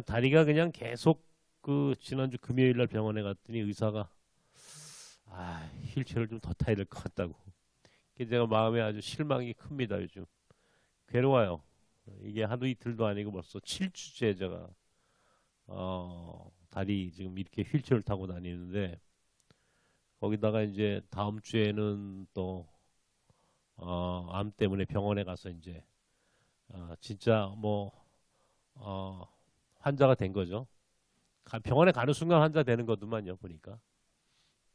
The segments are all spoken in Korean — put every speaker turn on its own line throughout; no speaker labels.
다리가 그냥 계속 그 지난주 금요일 날 병원에 갔더니 의사가 휠체어를 좀 더 타야 될 것 같다고. 그게 제가 마음에 아주 실망이 큽니다. 요즘 괴로워요. 이게 하루 이틀도 아니고 벌써 7주째 제가 다리 지금 이렇게 휠체어를 타고 다니는데, 거기다가 이제 다음 주에는 또 암 때문에 병원에 가서 이제 진짜 뭐 어, 환자가 된 거죠. 병원에 가는 순간 환자 되는 거더만요, 보니까.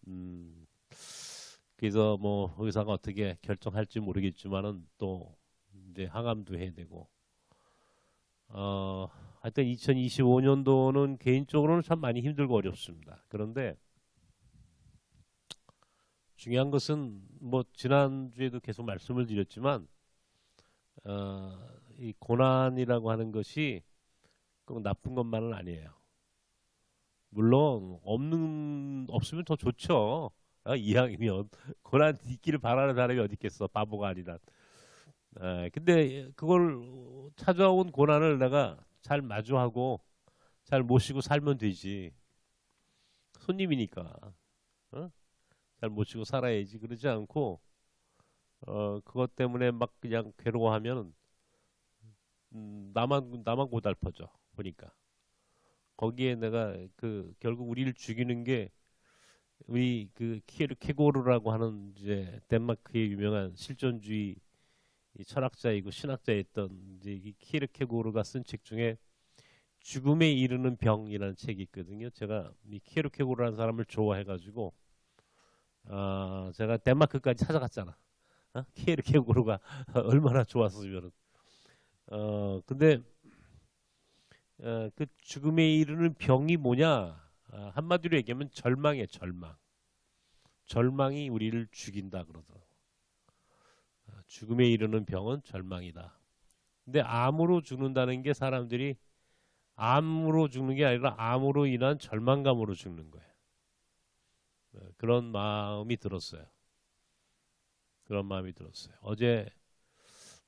음, 그래서 뭐 의사가 어떻게 결정할지 모르겠지만은 또 이제 항암도 해야 되고, 어, 하여튼 2025년도는 개인적으로는 참 많이 힘들고 어렵습니다. 그런데 중요한 것은 뭐 지난주에도 계속 말씀을 드렸지만, 이 고난이라고 하는 것이 꼭 나쁜 것만은 아니에요. 물론 없으면 더 좋죠. 이왕이면 고난 있기를 바라는 사람이 어디 있겠어, 바보가 아니라. 근데 그걸 찾아온 고난을 내가 잘 마주하고 잘 모시고 살면 되지. 손님이니까. 어? 잘 모시고 살아야지. 그러지 않고 그것 때문에 막 그냥 괴로워하면 나만 고달퍼져 보니까. 거기에 내가 그 결국 우리를 죽이는 게 우리 그 키에르케고르라고 하는 이제 덴마크의 유명한 실존주의 이 철학자이고 신학자였던 이제 이 키에르케고르가 쓴 책 중에 죽음에 이르는 병이라는 책이 있거든요. 제가 이 키에르케고르라는 사람을 좋아해가지고 제가 덴마크까지 찾아갔잖아. 키에르케고르가 얼마나 좋았으면. 근데 그 죽음에 이르는 병이 뭐냐? 한마디로 얘기하면 절망이에요, 절망. 절망이 우리를 죽인다 그러더라고. 죽음에 이르는 병은 절망이다. 근데 암으로 죽는다는 게 사람들이 암으로 죽는 게 아니라 암으로 인한 절망감으로 죽는 거예요. 그런 마음이 들었어요. 그런 마음이 들었어요. 어제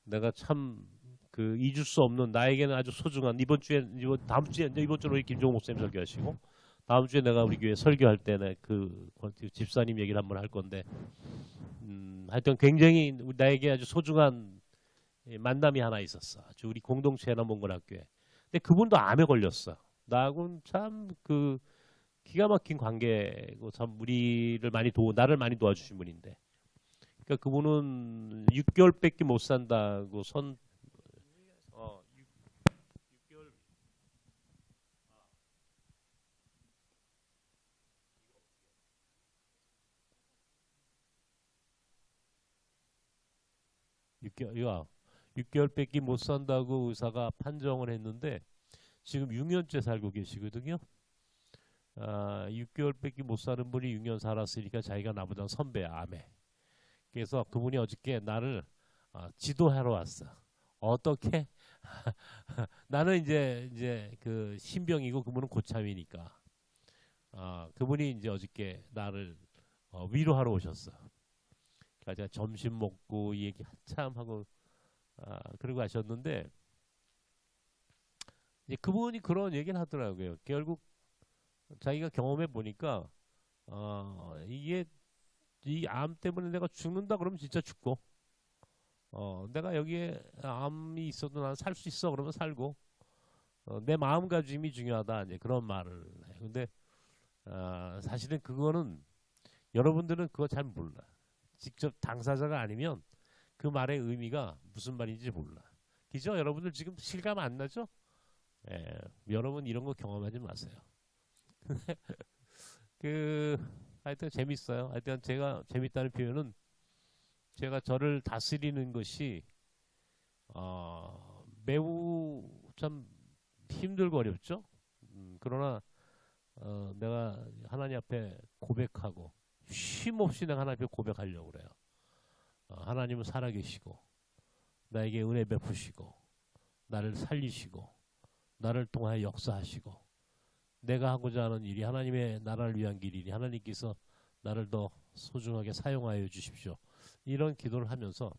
내가 참 그 잊을 수 없는 나에게는 아주 소중한 다음 주에 이번 주로 우리 김종호 목사님 설교하시고 다음 주에 내가 우리 교회 설교할 때는 그 집사님 얘기를 한번 할 건데 하여튼 굉장히 나에게 아주 소중한 만남이 하나 있었어. 아주 우리 공동체나 몽골학교에. 근데 그분도 암에 걸렸어. 나하고는 참 그 기가 막힌 관계고 참 나를 많이 도와주신 분인데. 그러니까 그분은 6개월밖에 못 산다고 6개월 6개월 6개월밖에 못 산다고 의사가 판정을 했는데 지금 6년째 살고 계시거든요. 6개월밖에 못 사는 분이 6년 살았으니까 자기가 나보다 선배야, 암에. 그래서 그분이 어저께 나를 지도하러 왔어. 어떻게? 나는 이제 그 신병이고 그분은 고참이니까. 그분이 이제 어저께 나를 위로하러 오셨어. 그러니까 제가 점심 먹고 이 얘기 한참 하고 그러고 가셨는데 이제 그분이 그런 얘기를 하더라고요. 결국 자기가 경험해 보니까 이게 이 암 때문에 내가 죽는다 그러면 진짜 죽고 내가 여기에 암이 있어도 난 살 수 있어 그러면 살고 내 마음가짐이 중요하다 이제 그런 말을 해요. 근데 사실은 그거는 여러분들은 그거 잘 몰라. 직접 당사자가 아니면 그 말의 의미가 무슨 말인지 몰라. 그죠? 여러분들 지금 실감 안 나죠? 예, 여러분 이런 거 경험하지 마세요. 그 하여튼 재밌어요. 하여튼 제가 재밌다는 표현은 제가 저를 다스리는 것이 매우 참 힘들고 어렵죠. 그러나 내가 하나님 앞에 고백하고 쉼 없이 내가 하나님 앞에 고백하려고 그래요. 하나님은 살아계시고 나에게 은혜 베푸시고 나를 살리시고 나를 통하여 역사하시고 내가 하고자 하는 일이 하나님의 나라를 위한 길이니 하나님께서 나를 더 소중하게 사용하여 주십시오. 이런 기도를 하면서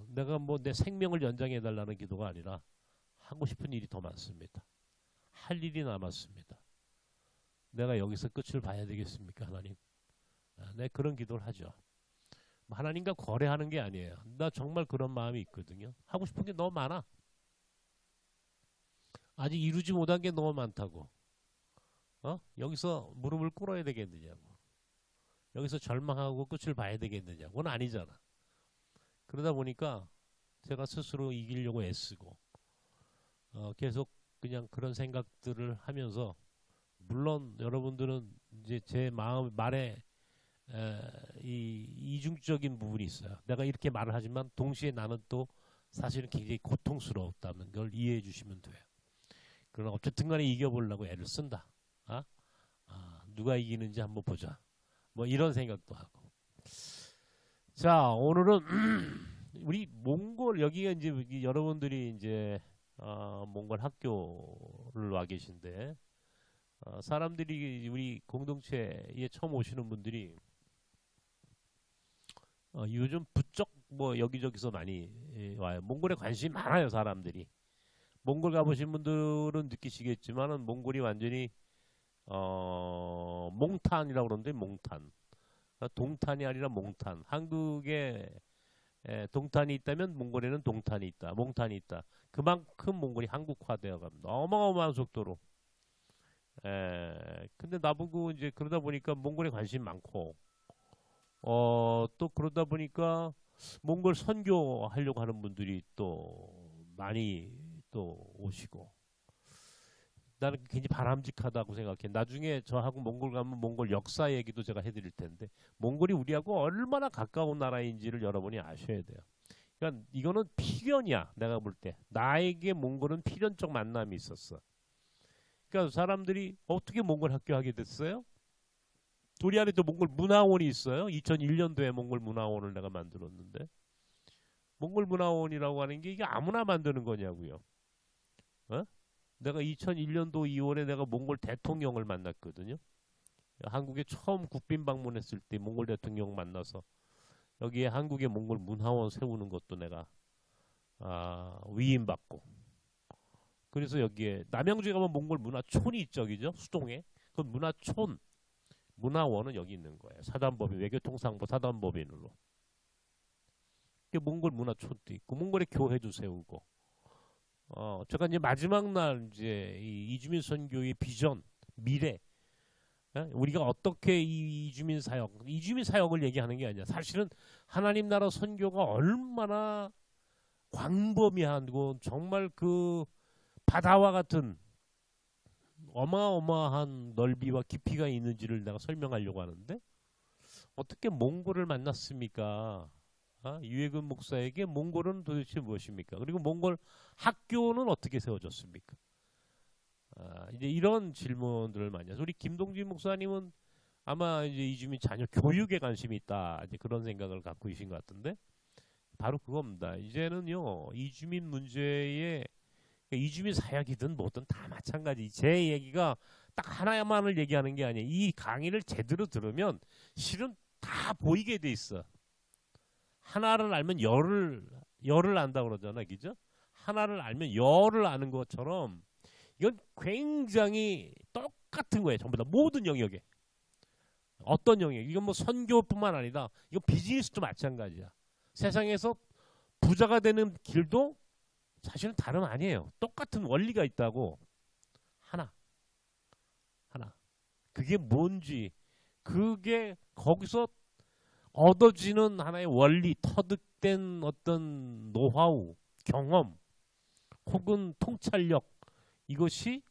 내가 뭐 내 생명을 연장해 달라는 기도가 아니라 하고 싶은 일이 더 많습니다. 할 일이 남았습니다. 내가 여기서 끝을 봐야 되겠습니까, 하나님? 네, 그런 기도를 하죠. 하나님과 거래하는 게 아니에요. 나 정말 그런 마음이 있거든요. 하고 싶은 게 너무 많아. 아직 이루지 못한 게 너무 많다고. 여기서 무릎을 꿇어야 되겠느냐고. 여기서 절망하고 끝을 봐야 되겠느냐고. 그건 아니잖아. 그러다 보니까 제가 스스로 이기려고 애쓰고 계속 그냥 그런 생각들을 하면서, 물론 여러분들은 이제 제 말에 이 이중적인 부분이 있어요. 내가 이렇게 말을 하지만 동시에 나는 또 사실은 굉장히 고통스러웠다는 걸 이해해 주시면 돼요. 그러나 어쨌든 간에 이겨보려고 애를 쓴다. 누가 이기는지 한번 보자. 뭐 이런 생각도 하고. 자, 오늘은 우리 몽골, 여기가 이제 여러분들이 이제 몽골 학교를 와 계신데, 사람들이 우리 공동체에 처음 오시는 분들이 요즘 부쩍 뭐 여기저기서 많이 와요. 몽골에 관심이 많아요, 사람들이. 몽골 가보신 분들은 느끼시겠지만은 몽골이 완전히 몽탄이라고 그러는데, 몽탄. 동탄이 아니라 몽탄. 한국에 동탄이 있다면 몽골에는 동탄이 있다. 몽탄이 있다. 그만큼 몽골이 한국화되어 갑니다. 어마어마한 속도로. 근데 나보고 이제 그러다 보니까 몽골에 관심 많고, 또 그러다 보니까 몽골 선교하려고 하는 분들이 또 많이 또 오시고, 나는 굉장히 바람직하다고 생각해. 나중에 저하고 몽골 가면 몽골 역사 얘기도 제가 해드릴 텐데, 몽골이 우리하고 얼마나 가까운 나라인지를 여러분이 아셔야 돼요. 그러니까 이거는 필연이야. 내가 볼 때 나에게 몽골은 필연적 만남이 있었어. 그러니까 사람들이 어떻게 몽골 학교 하게 됐어요? 우리 안에 또 몽골 문화원이 있어요. 2001년도에 몽골 문화원을 내가 만들었는데, 몽골 문화원이라고 하는 게 이게 아무나 만드는 거냐고요. 내가 2001년도 2월에 내가 몽골 대통령을 만났거든요. 한국에 처음 국빈 방문했을 때 몽골 대통령 만나서 여기에 한국의 몽골 문화원 세우는 것도 내가 위임받고, 그래서 여기에 남양주에 가면 몽골 문화촌이 있죠, 그죠? 수동에. 그 문화촌, 문화원은 여기 있는 거예요. 사단법인, 외교통상부 사단법인으로. 몽골 문화촌도 있고, 몽골의 교회도 세우고. 제가 이제 마지막 날 이제 이 이주민 선교의 비전, 미래, 우리가 어떻게 이 이주민 사역을 얘기하는 게 아니야. 사실은 하나님 나라 선교가 얼마나 광범위하고 정말 그 바다와 같은 어마어마한 넓이와 깊이가 있는지를 내가 설명하려고 하는데, 어떻게 몽골을 만났습니까? 유해근 목사에게 몽골은 도대체 무엇입니까? 그리고 몽골 학교는 어떻게 세워졌습니까? 이제 이런 질문들을 많이 해서, 우리 김동진 목사님은 아마 이제 이주민 자녀 교육에 관심이 있다, 이제 그런 생각을 갖고 계신 것 같은데, 바로 그겁니다. 이제는요, 이주민 문제에, 이주민 사역이든 뭐든 다 마찬가지. 제 얘기가 딱 하나만을 얘기하는 게 아니에요. 이 강의를 제대로 들으면 실은 다 보이게 돼 있어. 하나를 알면 열을 안다고 그러잖아, 그죠? 하나를 알면 열을 아는 것처럼 이건 굉장히 똑같은 거예요. 전부 다 모든 영역에. 어떤 영역? 이건 뭐 선교뿐만 아니라 이건 비즈니스도 마찬가지야. 세상에서 부자가 되는 길도 사실은 다름 아니에요. 똑같은 원리가 있다고. 하나. 그게 뭔지, 그게 거기서 얻어지는 하나의 원리, 터득된 어떤 노하우, 경험, 혹은 통찰력, 이것이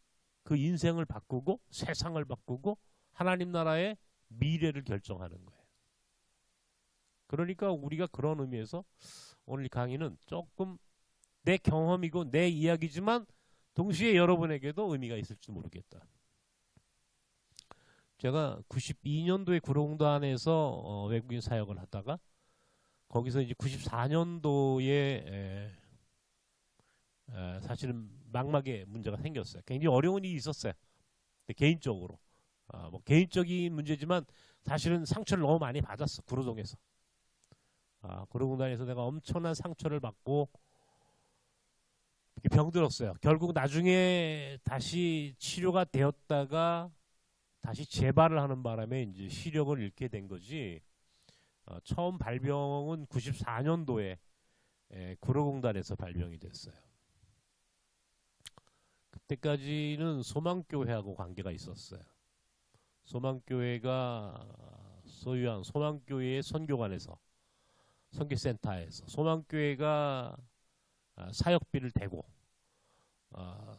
그 인생을 바꾸고 세상을 바꾸고 하나님 나라의 미래를 결정하는 거예요. 그러니까 우리가 그런 의미에서 오늘 강의는 조금 내 경험이고 내 이야기지만 동시에 여러분에게도 의미가 있을지 모르겠다. 제가 92년도에 구룡단에서 외국인 사역을 하다가 거기서 이제 94년도에 사실은 망막에 문제가 생겼어요. 굉장히 어려운 일이 있었어요. 개인적으로. 뭐 개인적인 문제지만 사실은 상처를 너무 많이 받았어. 구로동에서. 구로동단에서 내가 엄청난 상처를 받고 병들었어요. 결국 나중에 다시 치료가 되었다가 다시 재발을 하는 바람에 이제 시력을 잃게 된 거지. 처음 발병은 94년도에 구로공단에서 발병이 됐어요. 그때까지는 소망교회하고 관계가 있었어요. 소망교회가 소유한 소망교회의 선교관에서 선교센터에서 소망교회가 사역비를 대고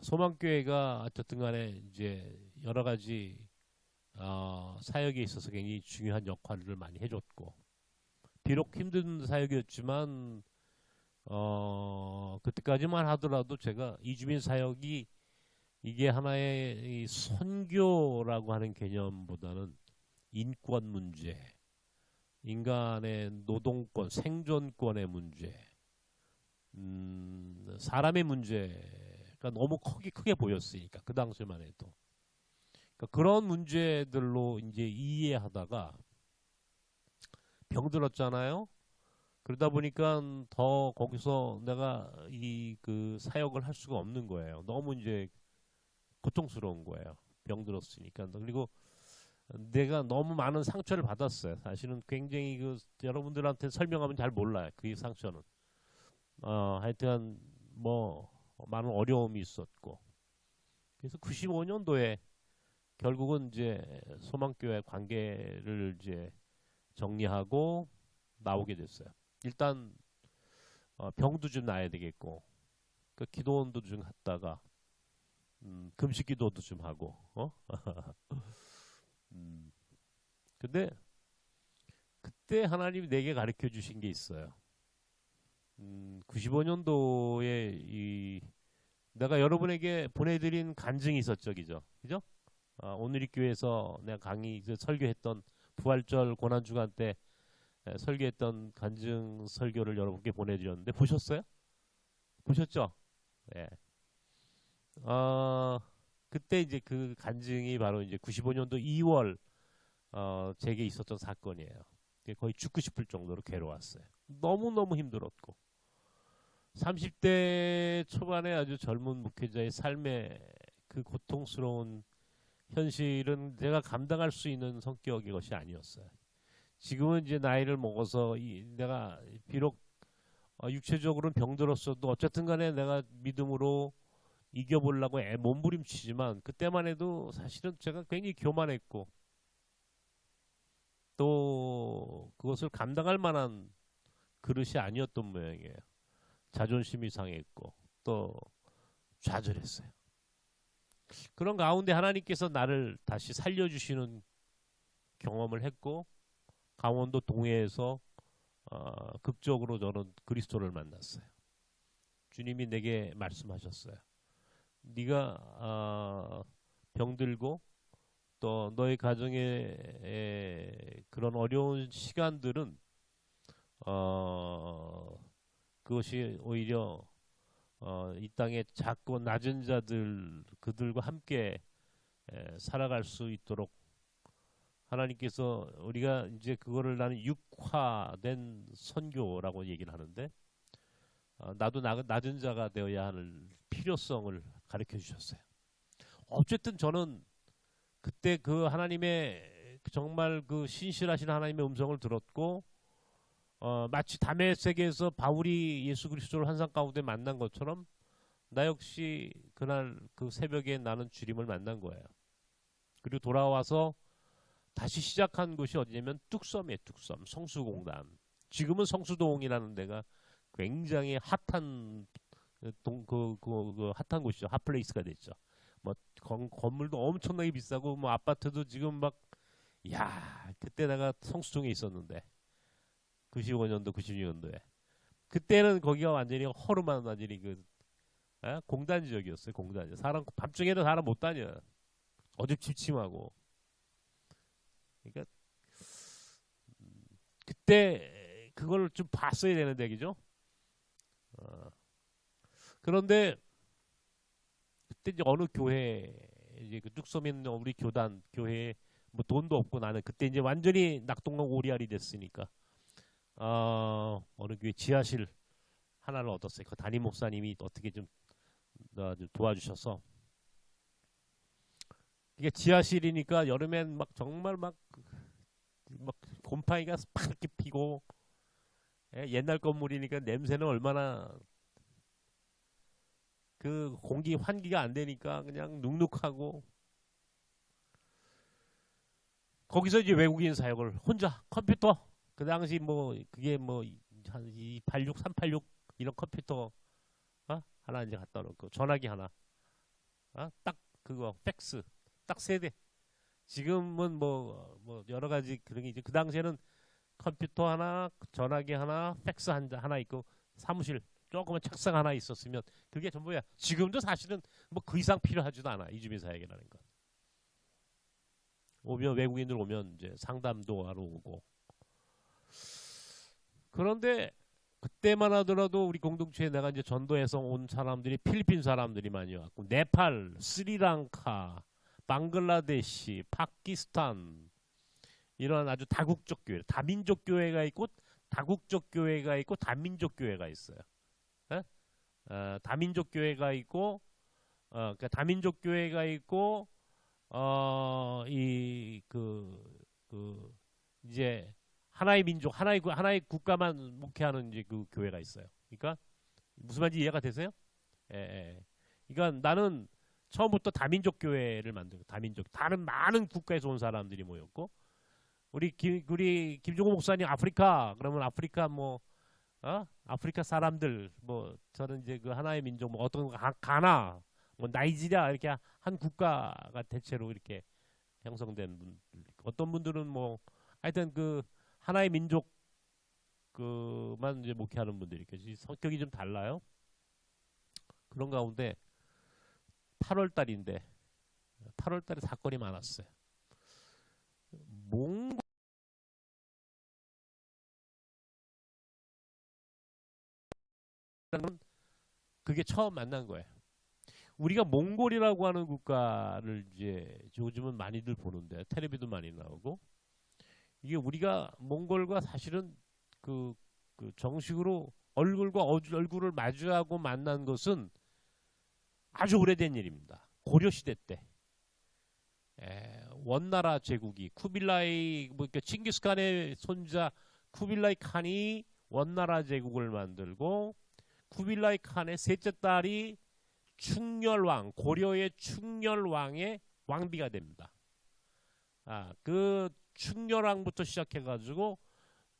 소망교회가 어쨌든 간에 이제 여러 가지 사역에 있어서 굉장히 중요한 역할을 많이 해줬고 비록 힘든 사역이었지만 그때까지만 하더라도 제가 이주민 사역이 이게 하나의 이 선교라고 하는 개념보다는 인권 문제, 인간의 노동권, 생존권의 문제, 사람의 문제가 너무 크게 보였으니까 그 당시만 해도 그러니까 그런 문제들로 이제 이해하다가 병들었잖아요. 그러다 보니까 더 거기서 내가 이 그 사역을 할 수가 없는 거예요. 너무 이제 고통스러운 거예요. 병들었으니까. 그리고 내가 너무 많은 상처를 받았어요. 사실은 굉장히 그 여러분들한테 설명하면 잘 몰라요. 그 상처는. 하여튼 뭐 많은 어려움이 있었고. 그래서 95년도에 결국은 이제 소망교회 관계를 이제 정리하고 나오게 됐어요. 일단 병도 좀 나아야 되겠고, 그 기도원도 좀 갔다가 금식 기도도 좀 하고, 근데 그때 하나님이 내게 가르쳐 주신 게 있어요. 95년도에 이 내가 여러분에게 보내드린 간증이 있었죠, 그죠? 오늘이 교회에서 내가 강의 설교했던 부활절 고난주간 때 설교했던 간증 설교를 여러분께 보내드렸는데 보셨어요? 보셨죠? 예. 그때 이제 그 간증이 바로 이제 95년도 2월 제게 있었던 사건이에요. 거의 죽고 싶을 정도로 괴로웠어요. 너무너무 힘들었고 30대 초반에 아주 젊은 목회자의 삶의 그 고통스러운 현실은 내가 감당할 수 있는 성격의 것이 아니었어요. 지금은 이제 나이를 먹어서 내가 비록 육체적으로는 병들었어도 어쨌든 간에 내가 믿음으로 이겨보려고 몸부림치지만 그때만 해도 사실은 제가 굉장히 교만했고 또 그것을 감당할 만한 그릇이 아니었던 모양이에요. 자존심이 상했고 또 좌절했어요. 그런 가운데 하나님께서 나를 다시 살려주시는 경험을 했고 강원도 동해에서 극적으로 저는 그리스도를 만났어요. 주님이 내게 말씀하셨어요. 네가 병들고 또 너의 가정의 그런 어려운 시간들은 그것이 오히려 이 땅의 작고 낮은 자들 그들과 함께 살아갈 수 있도록 하나님께서 우리가 이제 그거를 나는 육화된 선교라고 얘기를 하는데 나도 낮은 자가 되어야 하는 필요성을 가르쳐 주셨어요. 어쨌든 저는 그때 그 하나님의 정말 그 신실하신 하나님의 음성을 들었고 마치 담의 세계에서 바울이 예수 그리스도를 환상 가운데 만난 것처럼 나 역시 그날 그 새벽에 나는 주님을 만난 거예요. 그리고 돌아와서 다시 시작한 곳이 어디냐면 뚝섬이에요. 뚝섬 성수공단. 지금은 성수동이라는 데가 굉장히 핫한 핫한 곳이죠. 핫플레이스가 됐죠. 뭐 건물도 엄청나게 비싸고 뭐 아파트도 지금 막 야 그때 내가 성수동에 있었는데 95년도 96년도에 그때는 거기가 완전히 허름한 완전히 공단 지역이었어요. 공단 지역. 사람 밤중에도 사람 못 다녀. 어둡침침하고. 그러니까 그때 그걸 좀 봤어야 되는 얘기죠. 그런데 그때 이제 어느 교회 이제 그 뚝섬에 있는 우리 교단 교회에 뭐 돈도 없고 나는 그때 이제 완전히 낙동강 오리알이 됐으니까 어느 교회 지하실 하나를 얻었어요. 그 담임 목사님이 어떻게 좀 좀 도와주셔서 이게 지하실이니까 여름엔 막 정말 막 곰팡이가 팍 이렇게 피고 옛날 건물이니까 냄새는 얼마나 그 공기 환기가 안 되니까 그냥 눅눅하고 거기서 이제 외국인 사역을 혼자 컴퓨터 그 당시 뭐 그게 뭐한 286, 386 이런 컴퓨터 하나 이제 갖다 놓고 전화기 하나 딱 그거 팩스 딱 3대. 지금은 뭐 여러 가지 그런 게 이제 그 당시에는 컴퓨터 하나, 전화기 하나, 팩스 하나 있고 사무실 조그만 책상 하나 있었으면 그게 전부야. 지금도 사실은 뭐 그 이상 필요하지도 않아. 이주민 사역이라는 건. 오면 외국인들 오면 이제 상담도 하러 오고. 그런데 그때만 하더라도 우리 공동체에 내가 이제 전도해서 온 사람들이 필리핀 사람들이 많이 왔고 네팔, 스리랑카, 방글라데시, 파키스탄 이런 아주 다국적 교회, 다민족 교회가 있고 다국적 교회가 있고 다민족 교회가 있어요. 다민족 교회가 있고 그러니까 다민족 교회가 있고 이제 하나의 민족, 하나의 국가만 목회하는 이제 그 교회가 있어요. 그러니까 무슨 말인지 이해가 되세요? 예. 그러니까 나는 처음부터 다민족 교회를 만들고 다른 많은 국가에서 온 사람들이 모였고 우리 김종호 목사님 아프리카 그러면 아프리카 아프리카 사람들 저는 이제 그 하나의 민족 어떤 가나 나이지리아 이렇게 한 국가가 대체로 이렇게 형성된 분들 어떤 분들은 하여튼 그 하나의 민족 그만 이제 목회하는 분들이 계시 성격이 좀 달라요. 그런 가운데 8월 달에 사건이 많았어요. 몽골 그게 처음 만난 거예요. 우리가 몽골이라고 하는 국가를 이제 요즘은 많이들 보는데 텔레비도 많이 나오고 이게 우리가 몽골과 사실은 그 정식으로 얼굴과 얼굴을 마주하고 만난 것은 아주 오래된 일입니다. 고려 시대 때 원나라 제국이 쿠빌라이 그러니까 칭기스칸의 손자 쿠빌라이 칸이 원나라 제국을 만들고 쿠빌라이 칸의 셋째 딸이 충렬왕 고려의 충렬왕의 왕비가 됩니다. 그 충렬왕부터 시작해가지고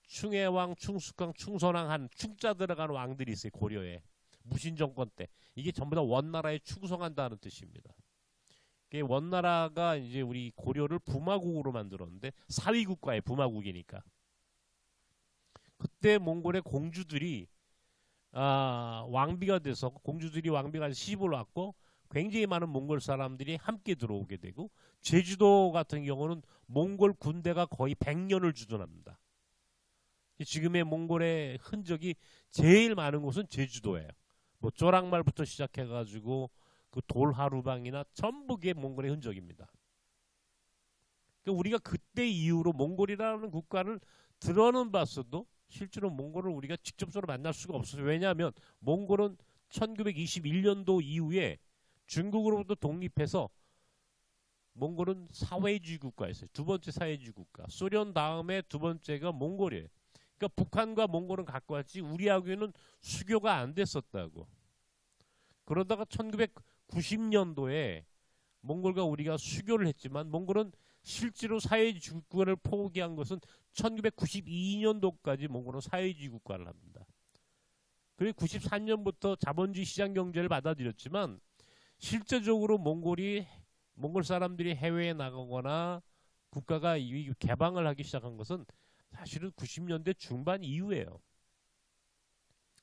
충해왕, 충숙왕, 충선왕 한 충자 들어간 왕들이 있어요. 고려에 무신정권 때 이게 전부 다 원나라에 충성한다는 뜻입니다. 원나라가 이제 우리 고려를 부마국으로 만들었는데 사위국가의 부마국이니까 그때 몽골의 공주들이 왕비가 돼서 시집을 왔고 굉장히 많은 몽골 사람들이 함께 들어오게 되고 제주도 같은 경우는 몽골 군대가 거의 100년을 주둔합니다. 지금의 몽골의 흔적이 제일 많은 곳은 제주도예요. 쪼락말부터 시작해가지고 그 돌하루방이나 전부게 몽골의 흔적입니다. 그러니까 우리가 그때 이후로 몽골이라는 국가를 들어는 봤어도 실제로 몽골을 우리가 직접적으로 만날 수가 없어요. 왜냐하면 몽골은 1921년도 이후에 중국으로부터 독립해서 몽골은 사회주의 국가였어요. 두 번째 사회주의 국가. 소련 다음에 두 번째가 몽골이에요. 그러니까 북한과 몽골은 가까웠지 우리하고는 수교가 안 됐었다고. 그러다가 1990년도에 몽골과 우리가 수교를 했지만 몽골은 실제로 사회주의 국가를 포기한 것은 1992년도까지 몽골은 사회주의 국가를 합니다. 그리고 94년부터 자본주의 시장 경제를 받아들였지만 실제적으로 몽골 사람들이 해외에 나가거나 국가가 개방을 하기 시작한 것은 사실은 90년대 중반 이후예요.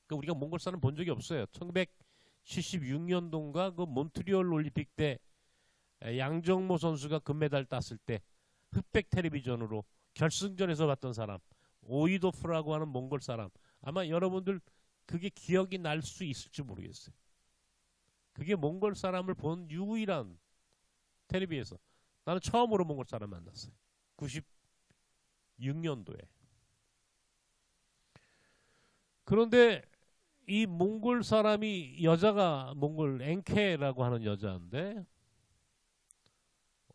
그러니까 우리가 몽골 사람 본 적이 없어요. 1976년도인가 그 몬트리올 올림픽 때 양정모 선수가 금메달 땄을 때 흑백 텔레비전으로 결승전에서 봤던 사람 오이도프라고 하는 몽골 사람 아마 여러분들 그게 기억이 날 수 있을지 모르겠어요. 그게 몽골 사람을 본 유일한 텔레비에서 나는 처음으로 몽골 사람 만났어요. 96년도에. 그런데 이 몽골 사람이 여자가 몽골 엔케라고 하는 여자인데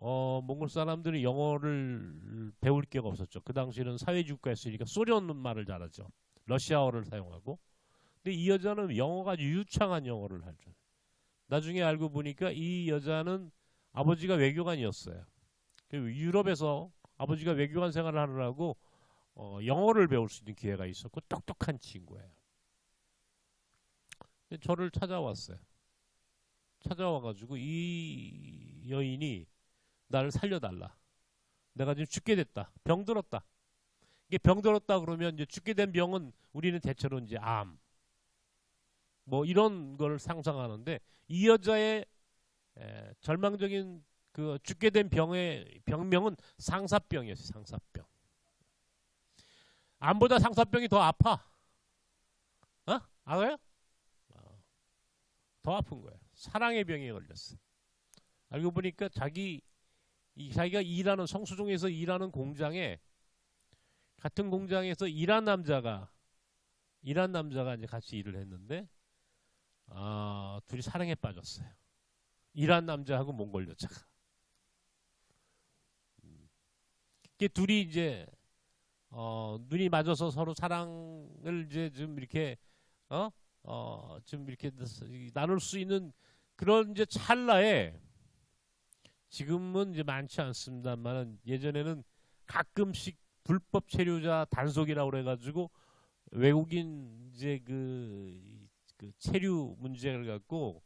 몽골 사람들이 영어를 배울 기회가 없었죠. 그 당시에는 사회주의 국가였으니까 소련 말을 잘하죠. 러시아어를 사용하고. 근데 이 여자는 영어가 아주 유창한 영어를 하죠. 나중에 알고 보니까 이 여자는 아버지가 외교관이었어요. 유럽에서 아버지가 외교관 생활을 하느라고 영어를 배울 수 있는 기회가 있었고 똑똑한 친구예요. 저를 찾아왔어요. 찾아와가지고 이 여인이 나를 살려달라. 내가 지금 죽게 됐다. 병들었다. 이게 병들었다 그러면 이제 죽게 된 병은 우리는 대체로 이제 암, 뭐 이런 걸 상상하는데 이 여자의 절망적인 그 죽게 된 병의 병명은 상사병이었어요. 상사병. 암보다 상사병이 더 아파. 알아요? 더 아픈 거예요. 사랑의 병에 걸렸어. 알고 보니까 자기가 일하는 성수동에서 일하는 공장에 같은 공장에서 일한 남자가 이제 같이 일을 했는데 둘이 사랑에 빠졌어요. 일한 남자하고 몽골 여자가. 이게 둘이 이제 눈이 맞아서 서로 사랑을 이제 좀 이렇게 좀 이렇게 나눌 수 있는 그런 이제 찰나에 지금은 이제 많지 않습니다만 예전에는 가끔씩 불법 체류자 단속이라고 그래가지고 외국인 이제 그 체류 문제를 갖고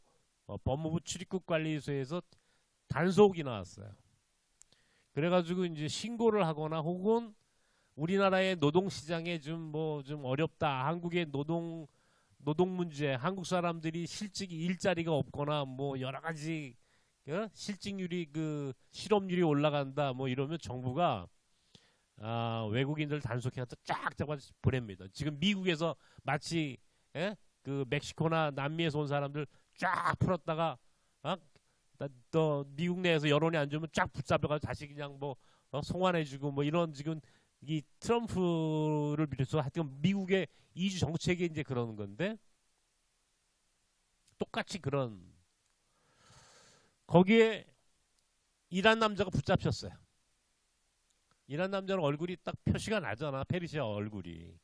법무부 출입국관리소에서 단속이 나왔어요. 그래가지고 이제 신고를 하거나 혹은 우리나라의 노동시장에 좀 어렵다. 한국의 노동 문제, 한국 사람들이 실직이 일자리가 없거나 뭐 여러 가지 실직률이 실업률이 올라간다 뭐 이러면 정부가 외국인들 단속해서 쫙 잡아 보냅니다. 지금 미국에서 마치 그 멕시코나 남미에서 온 사람들 쫙 풀었다가 또 미국 내에서 여론이 안 좋으면 쫙 붙잡혀가지고 다시 그냥 송환해주고 뭐 이런 지금 이 트럼프를 비롯해서 하여튼 미국의 이주 정책이 이제 그러는 건데 똑같이 그런 거기에 일한 남자가 붙잡혔어요. 일한 남자는 얼굴이 딱 표시가 나잖아. 페르시아 얼굴이.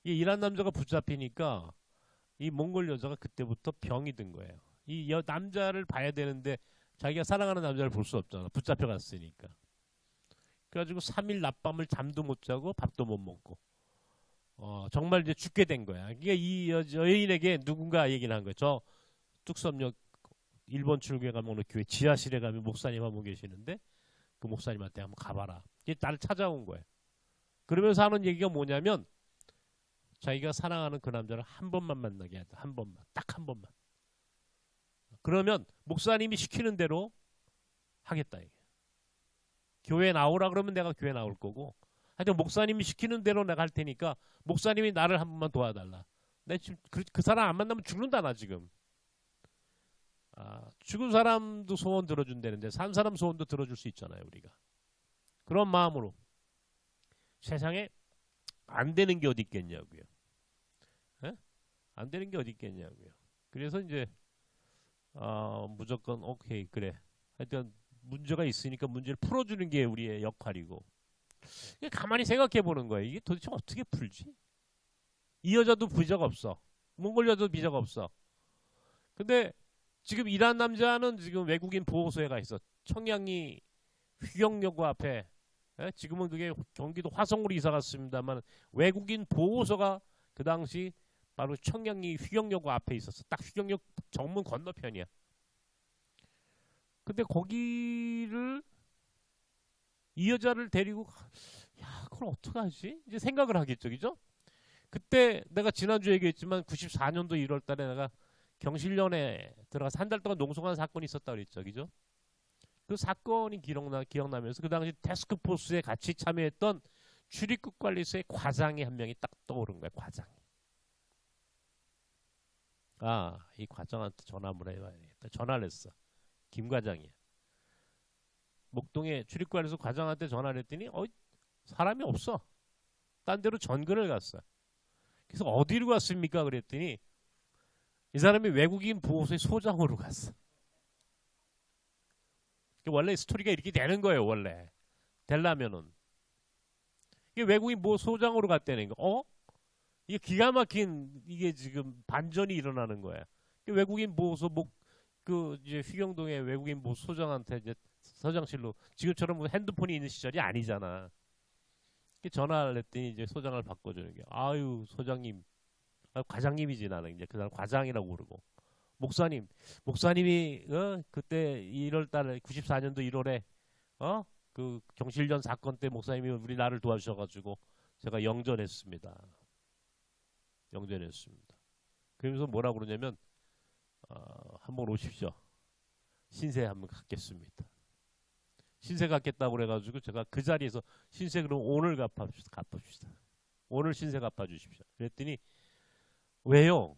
이 일한 남자가 붙잡히니까 이 몽골 여자가 그때부터 병이 든 거예요. 이 남자를 봐야 되는데 자기가 사랑하는 남자를 볼 수 없잖아. 붙잡혀갔으니까. 그래가지고 3일 낮밤을 잠도 못 자고 밥도 못 먹고 정말 이제 죽게 된 거야. 이게 이 여인에게 누군가 얘기를 한 거예요. 저 뚝섬역 일본 출구에 가면 어느 교회 지하실에 가면 목사님 한 분 계시는데 그 목사님한테 한번 가봐라. 이게 나를 찾아온 거예요. 그러면서 하는 얘기가 뭐냐면 자기가 사랑하는 그 남자를 한 번만 만나게 하자. 한 번만. 딱 한 번만. 그러면 목사님이 시키는 대로 하겠다. 이게. 교회 나오라 그러면 내가 교회 나올 거고 하여튼 목사님이 시키는 대로 내가 할 테니까 목사님이 나를 한 번만 도와달라. 내 지금 그 사람 안 만나면 죽는다 나 지금. 죽은 사람도 소원 들어준다는데 산 사람 소원도 들어줄 수 있잖아요 우리가. 그런 마음으로 세상에 안 되는 게 어디 있겠냐고요. 안 되는 게 어디 있겠냐고요. 그래서 이제 무조건 오케이 그래. 하여튼 문제가 있으니까 문제를 풀어주는 게 우리의 역할이고. 가만히 생각해 보는 거예요. 이게 도대체 어떻게 풀지? 이 여자도 비자가 없어. 몽골 여자도 비자가 없어. 근데 지금 일한 남자는 지금 외국인 보호소에 가 있어. 청량리 휘경여고 앞에. 지금은 그게 경기도 화성으로 이사 갔습니다만 외국인 보호소가 그 당시 바로 청량리 휘경여고 앞에 있었어. 딱 휘경역 정문 건너편이야. 근데 거기를 이 여자를 데리고 그걸 어떡하지? 이제 생각을 하겠죠. 그죠? 그때 내가 지난주에 얘기했지만 94년도 1월 달에 내가 경실련에 들어가서 한 달 동안 농성한 사건이 있었다 그랬죠. 그죠? 그 사건이 기억나면서 그 당시 태스크포스에 같이 참여했던 출입국 관리소의 과장이 한 명이 딱 떠오른 거야. 과장이. 이 과장한테 전화 한번 해봐야겠다. 전화를 했어. 김 과장이야. 목동에 출입관리소 과장한테 전화를 했더니 사람이 없어. 딴 데로 전근을 갔어. 그래서 어디로 갔습니까? 그랬더니 이 사람이 외국인 보호소의 소장으로 갔어. 원래 스토리가 이렇게 되는 거예요. 원래 되려면은 이게 외국인 보호 소장으로 갔다는 거. 이게 기가 막힌 이게 지금 반전이 일어나는 거야. 외국인 보호소 그 이제 휘경동의 외국인 보호 소장한테 이제 서장실로 지금처럼 뭐 핸드폰이 있는 시절이 아니잖아. 전화를 했더니 이제 소장을 바꿔주는 게 아유 소장님, 과장님이지 나는 이제 그 사람 과장이라고 부르고 목사님이 그때 1월달에 94년도 1월에 그 경실련 사건 때 목사님이 우리 나를 도와주셔가지고 제가 영전했습니다. 그러면서 뭐라 그러냐면 한번 오십시오. 신세 한번 갖겠습니다. 신세 갖겠다고 그래가지고 제가 그 자리에서 신세 그럼 오늘 갚읍시다. 오늘 신세 갚아주십시오. 그랬더니 왜요?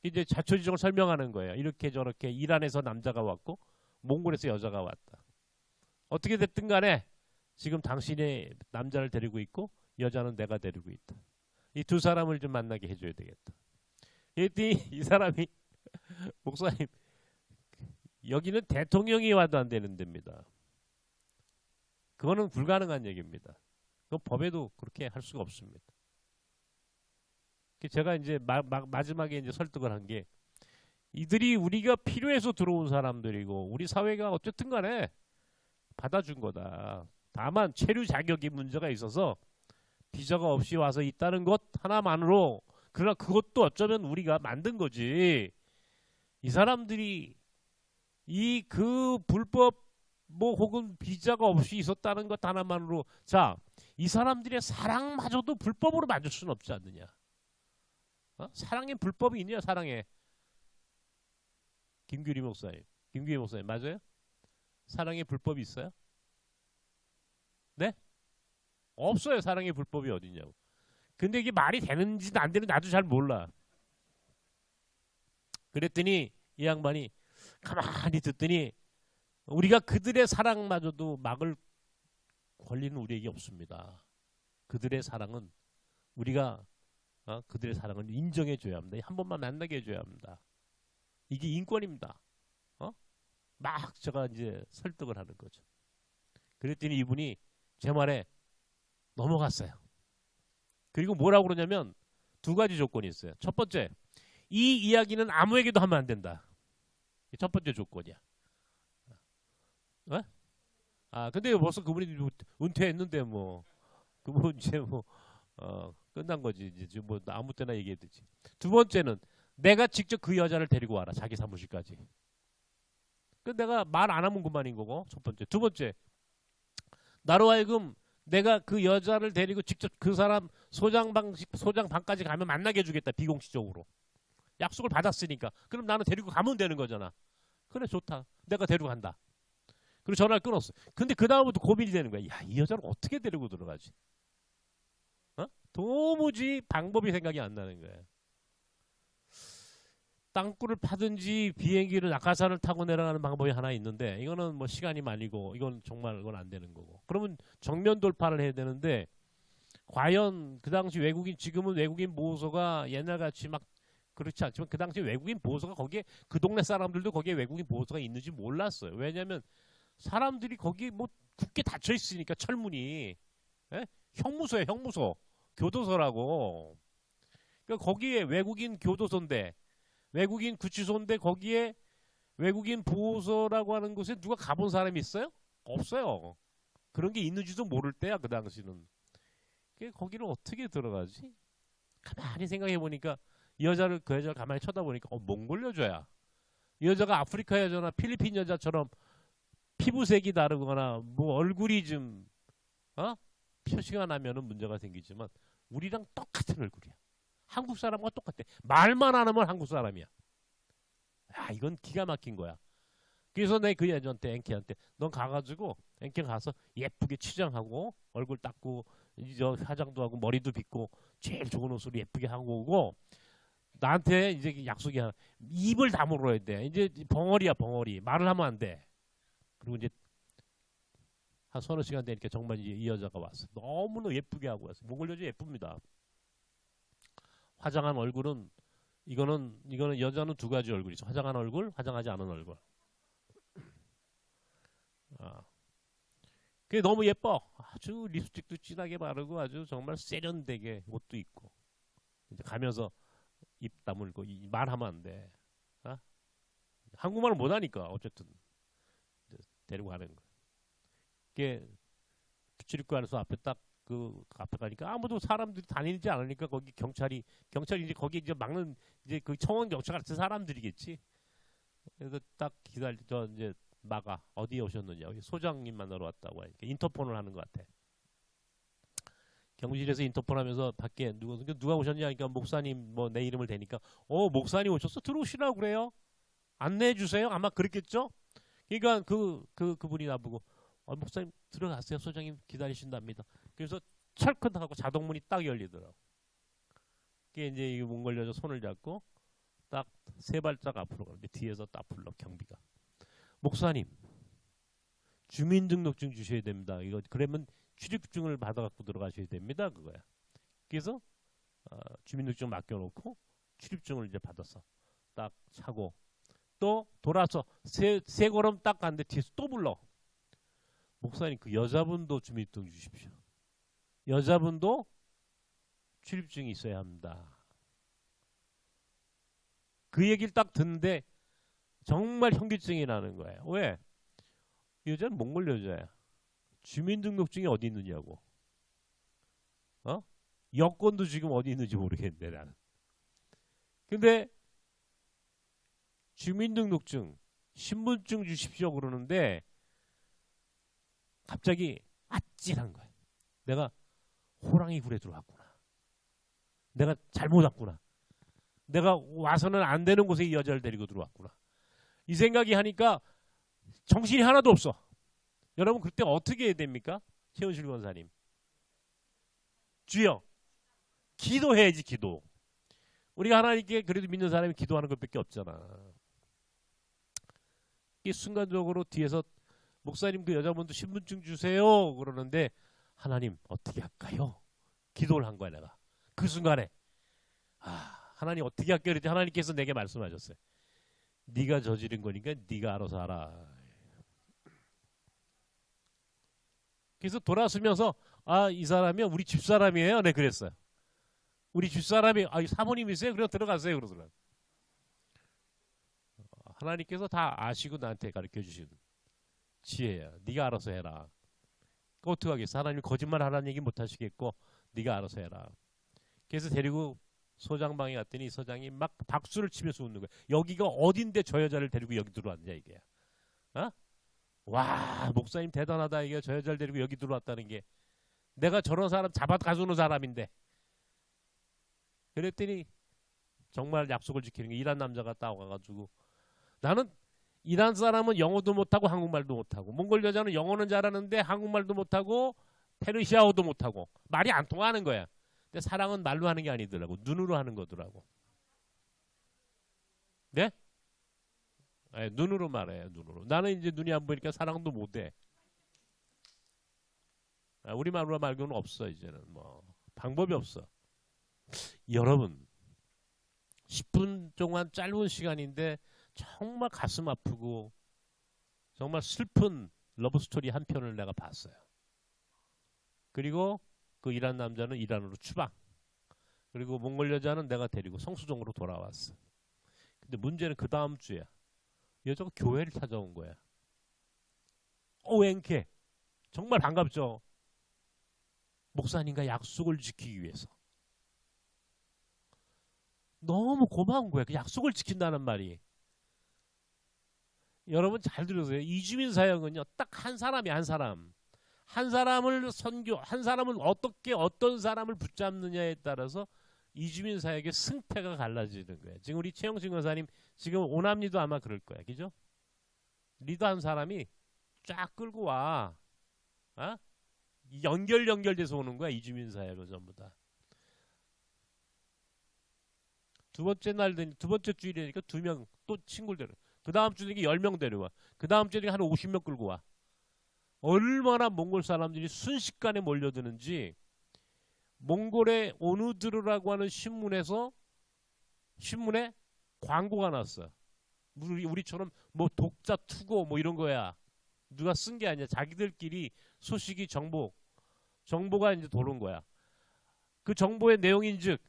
이제 자초지종을 설명하는 거예요. 이렇게 저렇게 이란에서 남자가 왔고 몽골에서 여자가 왔다. 어떻게 됐든 간에 지금 당신이 남자를 데리고 있고 여자는 내가 데리고 있다. 이 두 사람을 좀 만나게 해줘야 되겠다. 그랬더니 이 사람이 목사님 여기는 대통령이 와도 안 되는 데입니다. 그거는 불가능한 얘기입니다. 그 법에도 그렇게 할 수가 없습니다. 제가 이제 마지막에 이제 설득을 한 게 이들이 우리가 필요해서 들어온 사람들이고 우리 사회가 어쨌든 간에 받아준 거다. 다만 체류 자격이 문제가 있어서 비자가 없이 와서 있다는 것 하나만으로 그러나 그것도 어쩌면 우리가 만든 거지. 이 사람들이 이 그 불법 뭐 혹은 비자가 없이 있었다는 것 하나만으로 자, 이 사람들의 사랑마저도 불법으로 만들 수는 없지 않느냐. 사랑에 불법이 있냐? 사랑에 김규리 목사님 맞아요? 사랑에 불법이 있어요? 네? 없어요. 사랑에 불법이 어디냐고. 근데 이게 말이 되는지 안 되는지 나도 잘 몰라. 그랬더니 이 양반이 가만히 듣더니 우리가 그들의 사랑마저도 막을 권리는 우리에게 없습니다. 그들의 사랑은 우리가 그들의 사랑을 인정해줘야 합니다. 한 번만 만나게 해줘야 합니다. 이게 인권입니다. 막 제가 이제 설득을 하는 거죠. 그랬더니 이분이 제 말에 넘어갔어요. 그리고 뭐라고 그러냐면 두 가지 조건이 있어요. 첫 번째, 이 이야기는 아무에게도 하면 안 된다. 첫 번째 조건이야. 근데 벌써 그분이 은퇴했는데 뭐 그분 이제 뭐 끝난 거지. 이제 뭐 아무 때나 얘기해도지. 두 번째는 내가 직접 그 여자를 데리고 와라. 자기 사무실까지. 내가 말 안 하면 그만인 거고. 첫 번째. 두 번째. 나로 하여금 내가 그 여자를 데리고 직접 그 사람 소장방까지 가면 만나게 해주겠다. 비공식적으로. 약속을 받았으니까. 그럼 나는 데리고 가면 되는 거잖아. 그래 좋다. 내가 데리고 간다. 그리고 전화를 끊었어. 근데 그 다음부터 고민이 되는 거야. 야, 이 여자를 어떻게 데리고 들어가지? 도무지 방법이 생각이 안 나는 거야. 땅굴을 파든지 비행기를 낙하산을 타고 내려가는 방법이 하나 있는데 이거는 뭐 시간이 많이고 이건 정말 그건 안 되는 거고. 그러면 정면 돌파를 해야 되는데 과연 그 당시 외국인 지금은 외국인 보호소가 옛날같이 막 그렇지 않지만 그 당시 외국인 보호소가 거기에 그 동네 사람들도 거기에 외국인 보호소가 있는지 몰랐어요. 왜냐하면 사람들이 거기 뭐 굳게 닫혀 있으니까 철문이 형무소예요. 형무소. 교도소라고. 그러니까 거기에 외국인 교도소인데 외국인 구치소인데 거기에 외국인 보호소라고 하는 곳에 누가 가본 사람이 있어요? 없어요. 그런 게 있는지도 모를 때야 그 당시는. 거기를 어떻게 들어가지? 가만히 생각해 보니까 그 여자를 가만히 쳐다보니까 몽골 여자야. 이 여자가 아프리카 여자나 필리핀 여자처럼 피부색이 다르거나 뭐 얼굴이 좀 표시가 나면은 문제가 생기지만 우리랑 똑같은 얼굴이야. 한국 사람과 똑같아. 말만 안 하면 한국 사람이야. 이건 기가 막힌 거야. 그래서 내 그 여자한테 앵키한테 넌 가가지고 앵키 가서 예쁘게 치장하고 얼굴 닦고 이제 화장도 하고 머리도 빗고 제일 좋은 옷으로 예쁘게 하고 오고 나한테 이제 약속이 하나. 입을 다물어야 돼. 이제 벙어리야 벙어리. 말을 하면 안 돼. 그리고 이제 한 서너 시간 되니까 정말 이 여자가 왔어. 너무나 예쁘게 하고 왔어. 몽골 여자 예쁩니다. 화장한 얼굴은 이거는 여자는 두 가지 얼굴이 있어. 화장한 얼굴, 화장하지 않은 얼굴. 그게 너무 예뻐. 아주 립스틱도 진하게 바르고 아주 정말 세련되게 옷도 입고 이제 가면서 입 다물고 말하면 안 돼. 어? 한국말을 못하니까 어쨌든 데리고 가는 거. 그게 출입구에서 앞에 딱 그 앞에 가니까 아무도 사람들이 다니지 않으니까 거기 경찰이 이제 거기 이제 막는 이제 그 청원 경찰 같은 사람들이겠지. 그래서 딱 저 이제 막아. 어디에 오셨느냐. 소장님 만나러 왔다고 하니까 인터폰을 하는 것 같아. 경비실에서 인터폰 하면서 밖에 누가 오셨냐 하니까 목사님 뭐 내 이름을 대니까 목사님 오셨어? 들어오시라고 그래요. 안내해 주세요. 아마 그랬겠죠? 그러니까 그분이 나보고 목사님 들어가세요. 소장님 기다리신답니다. 그래서 철큰 하고 자동문이 딱 열리더라고. 그게 이제 이 몽골 여자 손을 잡고 딱 세 발짝 앞으로 가는데 뒤에서 딱 불러 경비가. 목사님 주민등록증 주셔야 됩니다. 이거 그러면 출입증을 받아갖고 들어가셔야 됩니다. 그거야. 그래서 주민등록증 맡겨놓고 출입증을 이제 받았어. 딱 차고 또 돌아서 세 걸음 딱 갔는데 뒤에서 또 불러. 목사님 그 여자분도 주민등록 주십시오. 여자분도 출입증이 있어야 합니다. 그 얘기를 딱 듣는데 정말 현기증이 나는 거예요. 왜? 이 여자는 몽골 여자야. 주민등록증이 어디 있느냐고. 여권도 지금 어디 있는지 모르겠는데 나는. 근데 주민등록증, 신분증 주십시오 그러는데 갑자기 아찔한 거야. 내가 호랑이 굴에 들어왔구나. 내가 잘못 왔구나. 내가 와서는 안 되는 곳에 이 여자를 데리고 들어왔구나. 이 생각이 하니까 정신이 하나도 없어. 여러분 그때 어떻게 해야 됩니까? 최은실 권사님. 주여. 기도해야지 기도. 우리가 하나님께 그래도 믿는 사람이 기도하는 것밖에 없잖아. 이 순간적으로 뒤에서 목사님 그 여자분도 신분증 주세요 그러는데 하나님 어떻게 할까요? 기도를 한 거야 내가. 그 순간에 하나님 어떻게 할까요? 그랬더니 하나님께서 내게 말씀하셨어요. 네가 저지른 거니까 네가 알아서 하라. 그래서 돌아서면서 이 사람이 우리 집사람이에요. 네 그랬어요. 우리 집사람이 사모님이세요? 그럼 들어가세요. 그러더라고요. 하나님께서 다 아시고 나한테 가르쳐 주신 지혜야. 네가 알아서 해라. 어떻게 하겠어? 하나님 거짓말 하라는 얘기 못 하시겠고 네가 알아서 해라. 그래서 데리고 소장방에 갔더니 소장이 막 박수를 치면서 웃는 거야. 여기가 어딘데 저 여자를 데리고 여기 들어왔냐 이게. 와 목사님 대단하다 이게. 저 여자를 데리고 여기 들어왔다는 게. 내가 저런 사람 잡아 가주는 사람인데. 그랬더니 정말 약속을 지키는 게 이란 남자가 딱 와가지고 나는 이란 사람은 영어도 못하고 한국말도 못하고 몽골 여자는 영어는 잘하는데 한국말도 못하고 페르시아어도 못하고 말이 안 통하는 거야. 근데 사랑은 말로 하는 게 아니더라고. 눈으로 하는 거더라고. 네? 네 눈으로 말해. 눈으로. 나는 이제 눈이 안 보이니까 사랑도 못해. 우리말로 말고는 없어. 이제는 뭐 방법이 없어. 여러분 10분 동안 짧은 시간인데 정말 가슴 아프고 정말 슬픈 러브스토리 한 편을 내가 봤어요. 그리고 그 이란 남자는 이란으로 추방. 그리고 몽골 여자는 내가 데리고 성수동으로 돌아왔어. 근데 문제는 그 다음 주야. 여자가 교회를 찾아온 거야. 웬케. 정말 반갑죠. 목사님과 약속을 지키기 위해서. 너무 고마운 거야. 그 약속을 지킨다는 말이. 여러분 잘 들으세요. 이주민 사역은요. 딱 한 사람이 한 사람. 한 사람을 한 사람을 어떻게 어떤 사람을 붙잡느냐에 따라서 이주민 사역의 승패가 갈라지는 거예요. 지금 우리 최영신 권사님 지금 오남리도 아마 그럴 거야. 그죠? 리더한 사람이 쫙 끌고 와. 연결돼서 오는 거야. 이주민 사역은 전부 다. 두 번째 주일이니까 2명 또 친구를 데려와. 그 다음 주에 10명 데려와. 그 다음 주에 한 50명 끌고 와. 얼마나 몽골 사람들이 순식간에 몰려드는지 몽골의 오누드르라고 하는 신문에서 신문에 광고가 났어. 우리처럼 뭐 독자 투고 뭐 이런 거야. 누가 쓴 게 아니야. 자기들끼리 소식이 정보가 이제 도는 거야. 그 정보의 내용인즉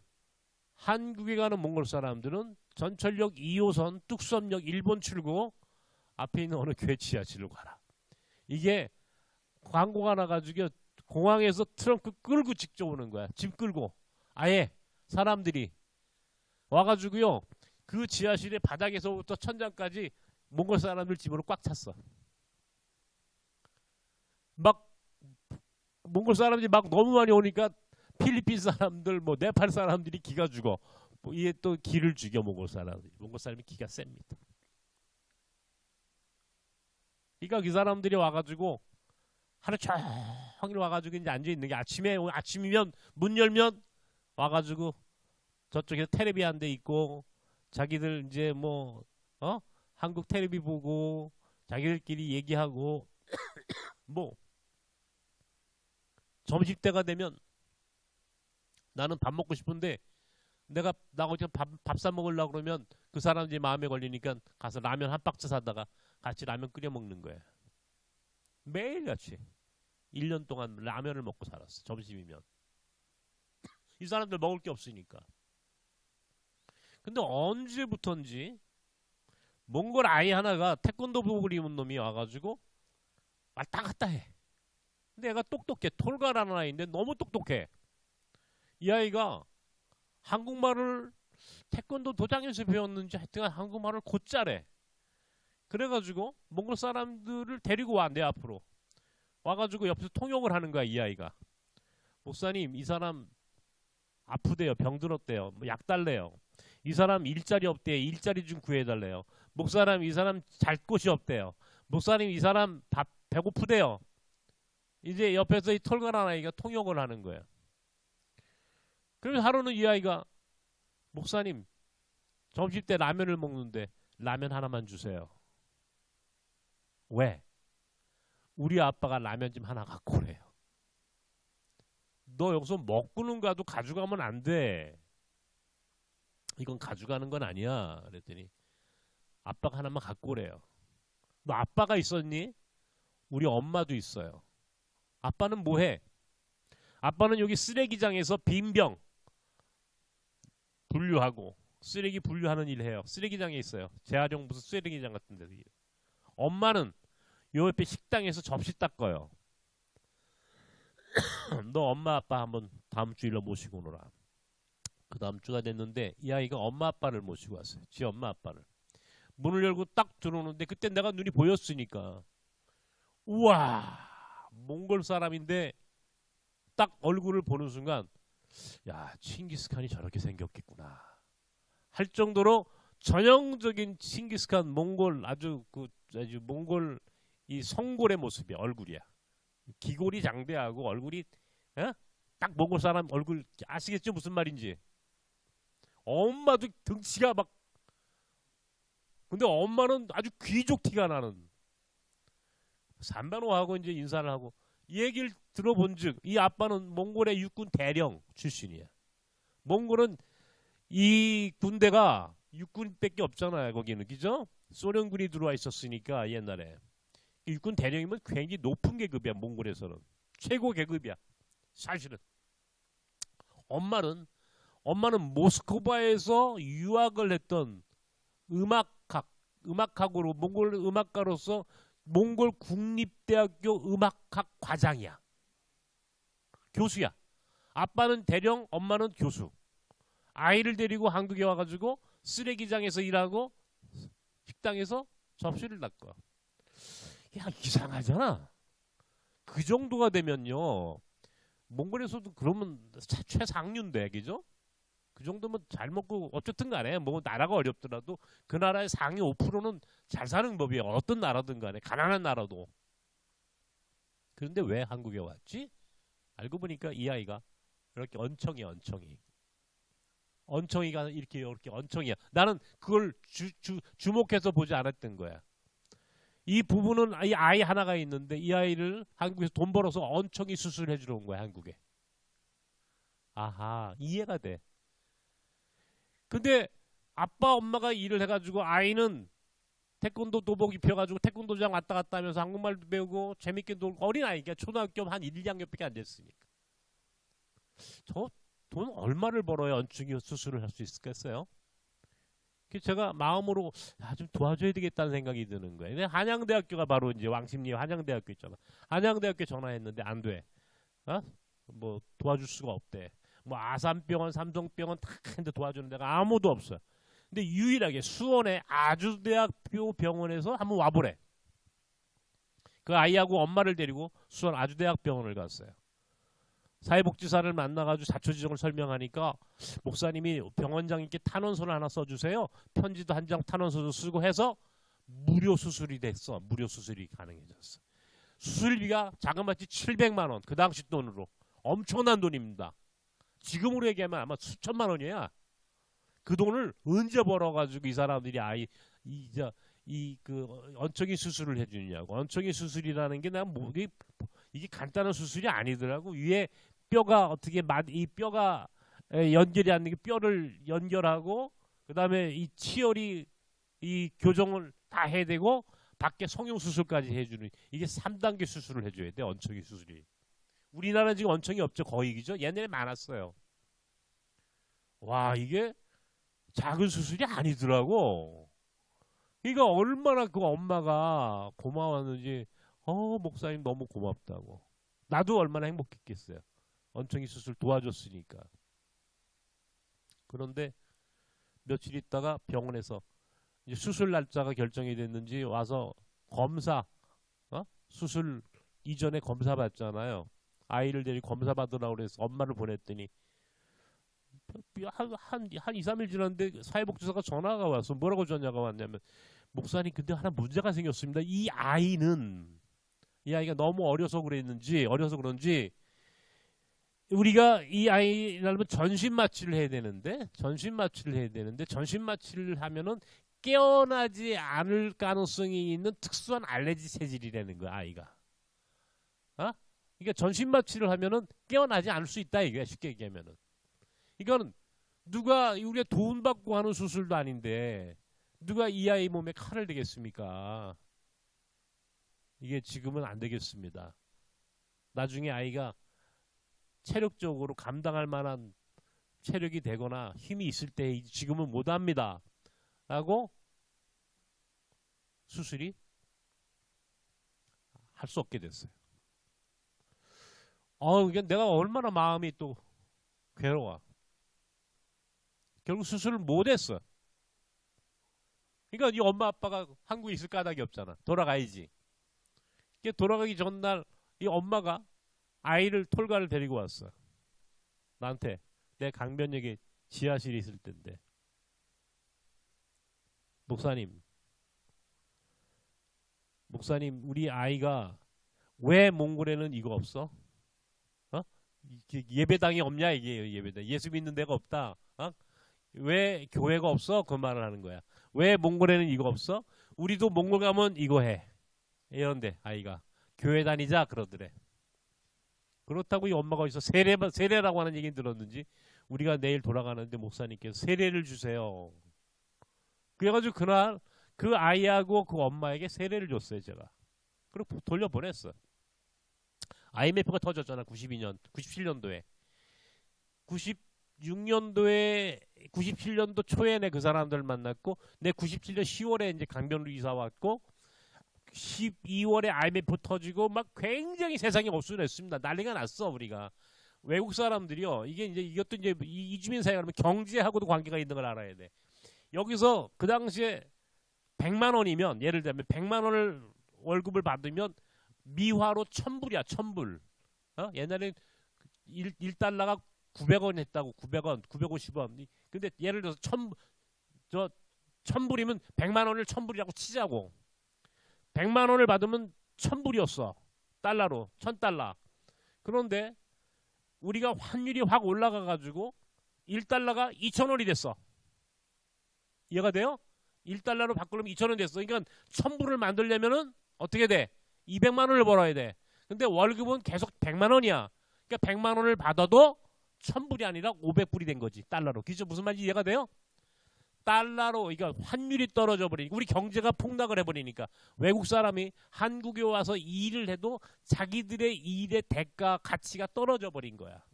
한국에 가는 몽골 사람들은 전철역 2호선 뚝섬역 일본 출구 앞에 있는 어느 교회 지하실로 가라. 이게 광고가 나가지고 공항에서 트렁크 끌고 직접 오는 거야. 짐 끌고 아예 사람들이 와가지고요. 그 지하실의 바닥에서부터 천장까지 몽골 사람들 집으로 꽉 찼어. 막 몽골 사람들이 막 너무 많이 오니까 필리핀 사람들, 뭐 네팔 사람들이 기가 죽어. 뭐 이게 또 기를 죽여 몽골 사람들이. 몽골 사람이 기가 셉니다. 그러니까 그 사람들이 와가지고 하루 종일 와가지고 이제 앉아 있는 게 아침이면 문 열면 와가지고 저쪽에 텔레비 한 대 있고 자기들 이제 뭐 한국 텔레비 보고 자기들끼리 얘기하고 뭐 점심때가 되면 나는 밥 먹고 싶은데 내가 나가서 밥 사 먹으려고 그러면 그 사람들이 마음에 걸리니까 가서 라면 한 박스 사다가 같이 라면 끓여 먹는 거야. 매일같이 1년 동안 라면을 먹고 살았어. 점심이면. 이 사람들 먹을 게 없으니까. 근데 언제부턴지 몽골 아이 하나가 태권도복을 입은 놈이 와가지고 왔다 갔다 해. 근데 얘가 똑똑해. 톨가라는 아이인데 너무 똑똑해. 이 아이가 한국말을 태권도 도장에서 배웠는지 하여튼 한국말을 곧잘해. 그래가지고 몽골 사람들을 데리고 와 내 앞으로. 와가지고 옆에서 통역을 하는 거야. 이 아이가. 목사님 이 사람 아프대요. 병들었대요. 뭐 약 달래요. 이 사람 일자리 없대요. 일자리 좀 구해달래요. 목사님 이 사람 잘 곳이 없대요. 목사님 이 사람 배고프대요. 이제 옆에서 이 털가란 아이가 통역을 하는 거야. 그래서 하루는 이 아이가 목사님 점심때 라면을 먹는데 라면 하나만 주세요. 왜? 우리 아빠가 라면 좀 하나 갖고 오래요. 너 여기서 먹고는 가도 가져가면 안 돼. 이건 가져가는 건 아니야. 그랬더니 아빠가 하나만 갖고 오래요. 너 아빠가 있었니? 우리 엄마도 있어요. 아빠는 뭐해? 아빠는 여기 쓰레기장에서 빈병 분류하고 쓰레기 분류하는 일 해요. 쓰레기장에 있어요. 재활용 무슨 쓰레기장 같은 데서. 엄마는 요 옆에 식당에서 접시 닦아요. 너 엄마 아빠 한번 다음 주일로 모시고 오너라. 그 다음 주가 됐는데 이 아이가 엄마 아빠를 모시고 왔어요. 지 엄마 아빠를. 문을 열고 딱 들어오는데 그때 내가 눈이 보였으니까 우와 몽골 사람인데 딱 얼굴을 보는 순간 야 칭기스칸이 저렇게 생겼겠구나 할 정도로 전형적인 칭기스칸 몽골 아주 몽골 이 성골의 모습이야. 얼굴이야. 기골이 장대하고 얼굴이 딱 몽골 사람 얼굴 아시겠죠 무슨 말인지. 엄마도 등치가 막 근데 엄마는 아주 귀족 티가 나는. 산반호하고 이제 인사를 하고 이 얘기를 들어본즉 이 아빠는 몽골의 육군 대령 출신이야. 몽골은 이 군대가 육군밖에 없잖아요. 거기는 그죠? 소련군이 들어와 있었으니까 옛날에 육군 대령이면 굉장히 높은 계급이야. 몽골에서는 최고 계급이야. 사실은 엄마는 모스크바에서 유학을 했던 음악학으로 몽골 음악가로서 몽골 국립대학교 음악학 과장이야. 교수야. 아빠는 대령, 엄마는 교수. 아이를 데리고 한국에 와가지고 쓰레기장에서 일하고 식당에서 접시를 닦아. 야 이상하잖아. 그 정도가 되면요. 몽골에서도 그러면 최상류인데 그죠? 그 정도면 잘 먹고 어쨌든 간에 뭐 나라가 어렵더라도 그 나라의 상위 5%는 잘 사는 법이에요. 어떤 나라든 간에 가난한 나라도. 그런데 왜 한국에 왔지? 알고 보니까 이 아이가 이렇게 언청이가 이렇게 언청이야. 나는 그걸 주목해서 보지 않았던 거야. 이 부부는 이 아이 하나가 있는데 이 아이를 한국에서 돈 벌어서 언청이 수술해 주러 온 거야. 한국에. 아하 이해가 돼. 근데 아빠 엄마가 일을 해가지고 아이는 태권도 도복 입혀가지고 태권도장 왔다 갔다 하면서 한국말도 배우고 재밌게 놀고 어린아이가 초등학교 한 1, 2학년밖에 안 됐으니까. 저 돈 얼마를 벌어야 언중이 수술을 할 수 있겠어요? 그래서 제가 마음으로 좀 도와줘야 되겠다는 생각이 드는 거예요. 근데 한양대학교가 바로 이제 왕십리 한양대학교 있잖아. 한양대학교 전화했는데 안 돼. 어? 뭐 도와줄 수가 없대. 뭐 아산병원, 삼성병원 다 했는데 도와주는 데가 아무도 없어요. 근데 유일하게 수원의 아주대학교 병원에서 한번 와보래. 그 아이하고 엄마를 데리고 수원 아주대학병원을 갔어요. 사회복지사를 만나가지고 자초지종을 설명하니까 목사님이 병원장님께 탄원서를 하나 써주세요. 편지도 한 장 탄원서도 쓰고 해서 무료 수술이 됐어. 무료 수술이 가능해졌어. 수술비가 자그마치 700만 원. 그 당시 돈으로. 엄청난 돈입니다. 지금으로 얘기하면 아마 수천만 원이야. 그 돈을 언제 벌어가지고 이 사람들이 그 언청이 수술을 해주냐고. 언청이 수술이라는 게 난 뭐 이게 간단한 수술이 아니더라고. 위에 뼈가 어떻게 이 뼈가 연결이 안 되게 뼈를 연결하고 그 다음에 이 치열이 이 교정을 다 해야 되고 밖에 성형 수술까지 해주는 이게 3단계 수술을 해줘야 돼. 언청이 수술이. 우리나라는 지금 언청이 없죠. 거의 그죠? 옛날에 많았어요. 와 이게 작은 수술이 아니더라고. 그러니까 얼마나 그 엄마가 고마웠는지 목사님 너무 고맙다고. 나도 얼마나 행복했겠어요. 언청이 수술 도와줬으니까. 그런데 며칠 있다가 병원에서 이제 수술 날짜가 결정이 됐는지 와서 검사, 수술 이전에 검사 받잖아요. 아이를 데리고 검사 받으라고 그래서 엄마를 보냈더니 한 2, 3일 지났는데 사회복지사가 전화가 와서 뭐라고 전화가 왔냐면 목사님 근데 하나 문제가 생겼습니다. 이 아이가 너무 어려서 그런지 우리가 이 아이라면 전신 마취를 해야 되는데 전신 마취를 하면은 깨어나지 않을 가능성이 있는 특수한 알레르기 체질이라는 거야 아이가. 그러니까 전신 마취를 하면은 깨어나지 않을 수 있다 이거야 쉽게 얘기하면은. 이건 누가 우리가 돈 받고 하는 수술도 아닌데 누가 이 아이 몸에 칼을 대겠습니까? 이게 지금은 안 되겠습니다. 나중에 아이가 체력적으로 감당할 만한 체력이 되거나 힘이 있을 때 지금은 못합니다. 라고 수술이 할 수 없게 됐어요. 이게 내가 얼마나 마음이 또 괴로워. 결국 수술을 못했어. 그러니까 이 엄마 아빠가 한국에 있을 까닭이 없잖아. 돌아가야지. 돌아가기 전날 이 엄마가 아이를 톨가를 데리고 왔어. 나한테 내 강변역에 지하실에 있을 때인데 목사님 우리 아이가 왜 몽골에는 이거 없어? 예배당이 없냐 이게 예배당. 예수 믿는 데가 없다. 왜 교회가 없어? 그 말을 하는 거야. 왜 몽골에는 이거 없어? 우리도 몽골 가면 이거 해. 이런데 아이가 교회 다니자 그러더래. 그렇다고 이 엄마가 어디서 세례라고 하는 얘기 들었는지 우리가 내일 돌아가는데 목사님께서 세례를 주세요. 그래가지고 그날 그 아이하고 그 엄마에게 세례를 줬어요 제가. 그리고 돌려보냈어. IMF가 터졌잖아 97년도에. 96년도에 97년도 초에 내 그 사람들 만났고 내 97년 10월에 이제 강변으로 이사 왔고 12월에 IMF 터지고 막 굉장히 세상이 어수선했습니다. 난리가 났어 우리가. 외국 사람들이요. 이것도 이제 이주민 사회가 그러면 경제하고도 관계가 있는 걸 알아야 돼. 여기서 그 당시에 100만 원이면 예를 들면 100만 원을 월급을 받으면 미화로 1000불이야. 1000불. 옛날에 1달러가 900원 했다고. 900원, 950원. 근데 예를 들어서 1000불이면 100만 원을 1000불이라고 치자고. 100만 원을 받으면 1000불이었어. 달러로. 1000달러. 그런데 우리가 환율이 확 올라가가지고 1달러가 2000원이 됐어. 이해가 돼요? 1달러로 바꾸려면 2000원 됐어. 그러니까 1000불을 만들려면은 어떻게 돼? 200만 원을 벌어야 돼. 근데 월급은 계속 100만 원이야. 그러니까 100만 원을 받아도 1000불이 아니라 500불이 된 거지. 달러로. 그죠? 무슨 말인지 이해가 돼요? 달러로, 그러니까 환율이 떨어져 버리니까 우리 경제가 폭락을 해버리니까 외국 사람이 한국에 와서 일을 해도 자기들의 일의 대가 가치가 떨어져 버린 거야.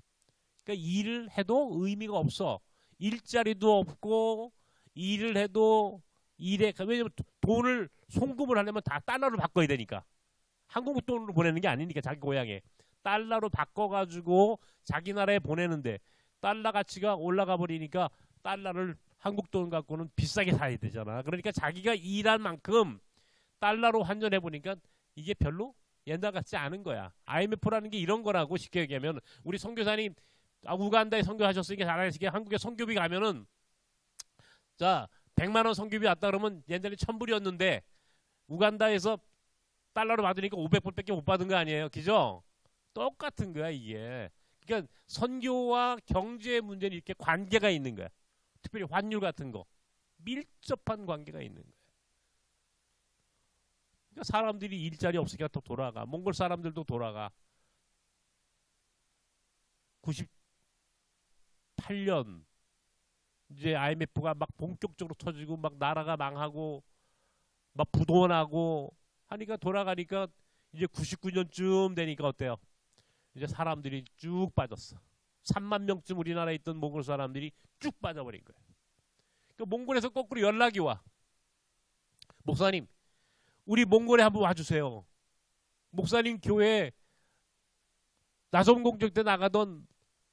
그러니까 일을 해도 의미가 없어. 일자리도 없고 일을 해도 왜냐면 돈을 송금을 하려면 다 달러로 바꿔야 되니까. 한국 돈으로 보내는 게 아니니까 자기 고향에 달러로 바꿔가지고 자기 나라에 보내는데 달러 가치가 올라가 버리니까 달러를 한국 돈 갖고는 비싸게 사야 되잖아. 그러니까 자기가 일한 만큼 달러로 환전해 보니까 이게 별로 옛날 같지 않은 거야. IMF라는 게 이런 거라고. 쉽게 얘기하면 우리 선교사님 우간다에 선교하셨으니까 잘 아시겠지만 한국에 선교비 가면은 자 100만 원 선교비 왔다 그러면 옛날에 1000불이었는데 우간다에서 달러로 받으니까 500불밖에 못 받은 거 아니에요. 그죠? 똑같은 거야 이게. 그러니까 선교와 경제 문제는 이렇게 관계가 있는 거야. 특별히 환율 같은 거 밀접한 관계가 있는 거야. 그러니까 사람들이 일자리 없으니까 또 돌아가. 몽골 사람들도 돌아가. 98년 이제 IMF가 막 본격적으로 터지고 막 나라가 망하고 막 부도나고 하니까 돌아가니까 이제 99년쯤 되니까 어때요? 이제 사람들이 쭉 빠졌어. 3만 명쯤 우리나라에 있던 몽골 사람들이 쭉 빠져버린 거예요. 그러니까 몽골에서 거꾸로 연락이 와. 목사님, 우리 몽골에 한번 와주세요. 목사님 교회 나섬공적 때 나가던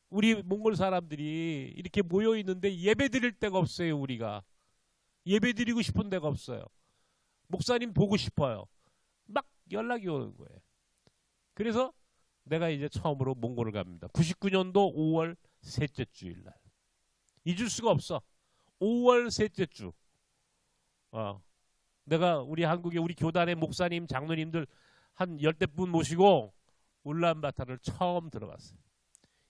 우리 몽골 사람들이 이렇게 모여 있는데 예배 드릴 데가 없어요. 우리가 예배 드리고 싶은 데가 없어요. 목사님 보고 싶어요. 막 연락이 오는 거예요. 그래서 내가 이제 처음으로 몽골을 갑니다. 99년도 5월 셋째 주일 날. 잊을 수가 없어. 5월 셋째 주. 내가 우리 한국의 우리 교단의 목사님, 장로님들 한 10대 분 모시고 울란바타를 처음 들어갔어요.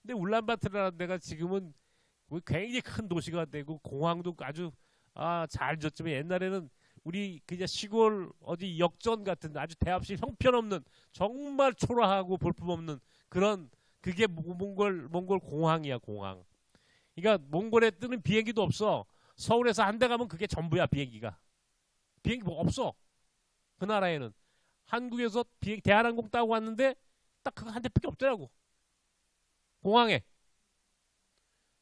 근데 울란바타라는 데가 지금은 굉장히 큰 도시가 되고 공항도 아주 잘 졌지만 옛날에는 우리 그냥 시골 어디 역전 같은 아주 대합실 형편없는 정말 초라하고 볼품없는 그런 그게 몽골 공항이야. 공항. 그러니까 몽골에 뜨는 비행기도 없어. 서울에서 한 대 가면 그게 전부야. 비행기가. 비행기 뭐 없어. 그 나라에는. 한국에서 대한항공 타고 왔는데 딱 그거 한 대밖에 없더라고. 공항에.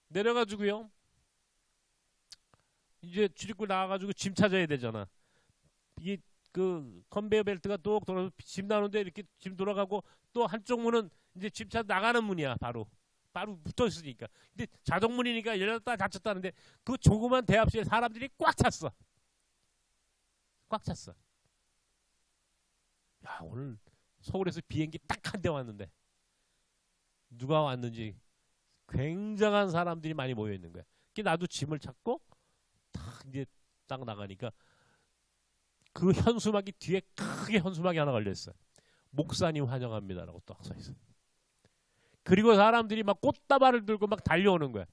내려가지고요. 이제 출입구 나와가지고 짐 찾아야 되잖아. 이게 그 컨베이어 벨트가 또 돌아서 짐 나오는데 이렇게 짐 돌아가고 또 한쪽 문은 이제 짐 찾아 나가는 문이야. 바로 붙어 있으니까. 근데 자동문이니까 열렸다 닫혔다는데 그 조그만 대합실에 사람들이 꽉 찼어. 꽉 찼어. 야, 오늘 서울에서 비행기 딱 한 대 왔는데 누가 왔는지 굉장한 사람들이 많이 모여 있는 거야. 나도 짐을 찾고 딱 나가니까 그 현수막이 뒤에 크게 현수막이 하나 걸려 있어. 목사님 환영합니다라고 딱 써 있어. 그리고 사람들이 막 꽃다발을 들고 막 달려오는 거야.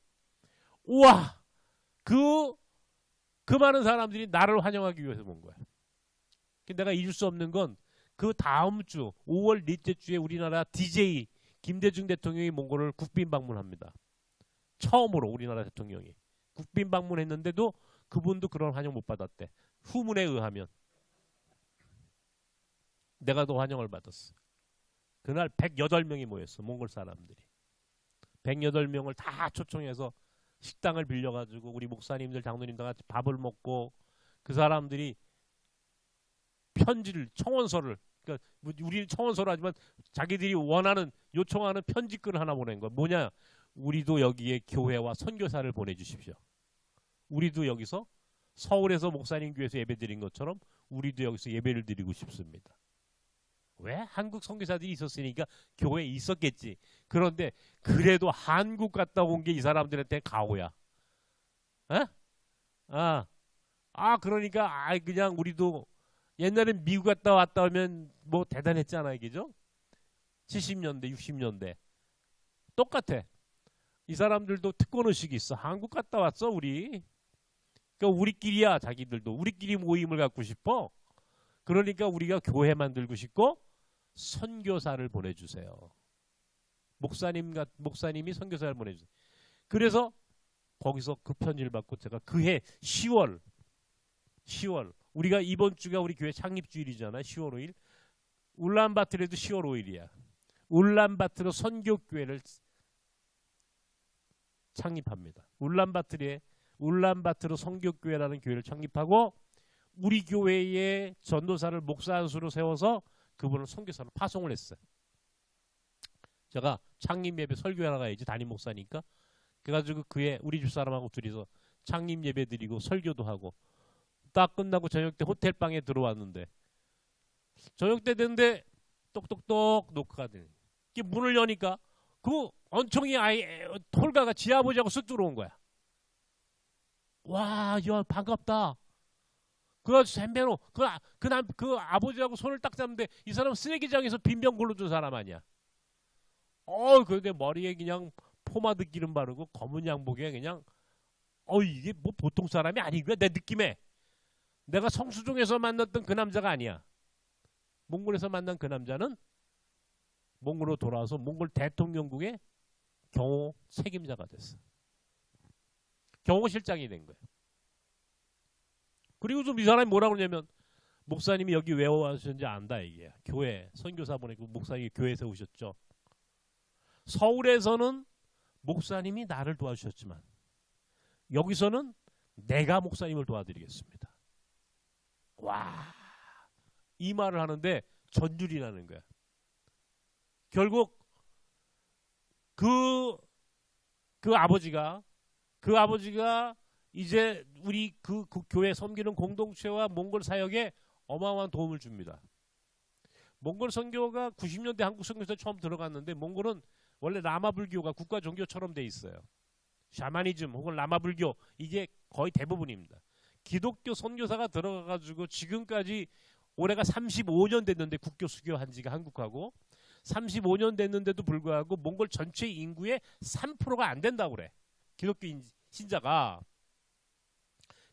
우와, 그 많은 사람들이 나를 환영하기 위해서 온 거야. 내가 잊을 수 없는 건 그 다음 주 5월 넷째 주에 우리나라 DJ 김대중 대통령이 몽골을 국빈 방문합니다. 처음으로 우리나라 대통령이 국빈 방문했는데도 그분도 그런 환영 못 받았대. 후문에 의하면. 내가 더 환영을 받았어. 그날 108명이 모였어. 몽골 사람들이. 108명을 다 초청해서 식당을 빌려가지고 우리 목사님들 장로님들 같이 밥을 먹고 그 사람들이 편지를 청원서를 그러니까 우리는 청원서를 하지만 자기들이 원하는 요청하는 편지글을 하나 보낸 거야. 뭐냐? 우리도 여기에 교회와 선교사를 보내주십시오. 우리도 여기서 서울에서 목사님 교회에서 예배 드린 것처럼 우리도 여기서 예배를 드리고 싶습니다. 왜? 한국 선교사들이 있었으니까 교회에 있었겠지. 그런데 그래도 한국 갔다 온 게 이 사람들한테 가오야. 에? 그러니까 그냥 우리도 옛날엔 미국 갔다 왔다 오면 뭐 대단했잖아요. 그죠? 70년대 60년대 똑같아. 이 사람들도 특권의식이 있어. 한국 갔다 왔어 우리. 그러니까 우리끼리야. 자기들도 우리끼리 모임을 갖고 싶어. 그러니까 우리가 교회 만들고 싶고 선교사를 보내주세요. 목사님이 선교사를 보내주세요. 그래서 거기서 그 편지를 받고 제가 그해 10월 우리가 이번 주가 우리 교회 창립 주일이잖아요. 10월 5일. 울란바토르에도 10월 5일이야. 울란바토르 선교교회를 창립합니다. 울란바토르 선교교회라는 교회를 창립하고 우리 교회의 전도사를 목사 한 수로 세워서 그분을 선교사로 파송을 했어요. 제가 창립 예배 설교하러 가야지 담임 목사니까. 그래가지고 그해 우리 집사람하고 둘이서 창립 예배 드리고 설교도 하고 딱 끝나고 저녁 때 호텔방에 들어왔는데 저녁 때 됐는데 똑똑똑 노크가 되네. 문을 여니까 그 언총이 홀가가 지 아버지하고 쓱 들어온 거야. 와, 야 반갑다. 그래가지고 샘배로 그 아버지하고 손을 딱 잡는데 이 사람 쓰레기장에서 빈병 굴러준 사람 아니야. 근데 머리에 그냥 포마드 기름 바르고 검은 양복에 그냥 이게 뭐 보통 사람이 아닌 거야. 내 느낌에. 내가 성수동에서 만났던 그 남자가 아니야. 몽골에서 만난 그 남자는 몽골로 돌아와서 몽골 대통령국의 경호 책임자가 됐어. 경호실장이 된 거야. 그리고 좀 이 사람이 뭐라고 그러냐면 목사님이 여기 왜 와셨는지 안다 이게. 교회 선교사 보내고 목사님이 교회 세우셨죠. 서울에서는 목사님이 나를 도와주셨지만 여기서는 내가 목사님을 도와드리겠습니다. 와, 이 말을 하는데 전율이 나는 거야. 결국 그 아버지가 이제 우리 그 교회 섬기는 공동체와 몽골 사역에 어마어마한 도움을 줍니다. 몽골 선교가 90년대 한국 선교에서 처음 들어갔는데 몽골은 원래 라마 불교가 국가 종교처럼 돼 있어요. 샤머니즘 혹은 라마 불교 이게 거의 대부분입니다. 기독교 선교사가 들어가가지고 지금까지 올해가 35년 됐는데 국교 수교한 지가 한국하고 35년 됐는데도 불구하고 몽골 전체 인구의 3%가 안 된다고 그래. 기독교 신자가.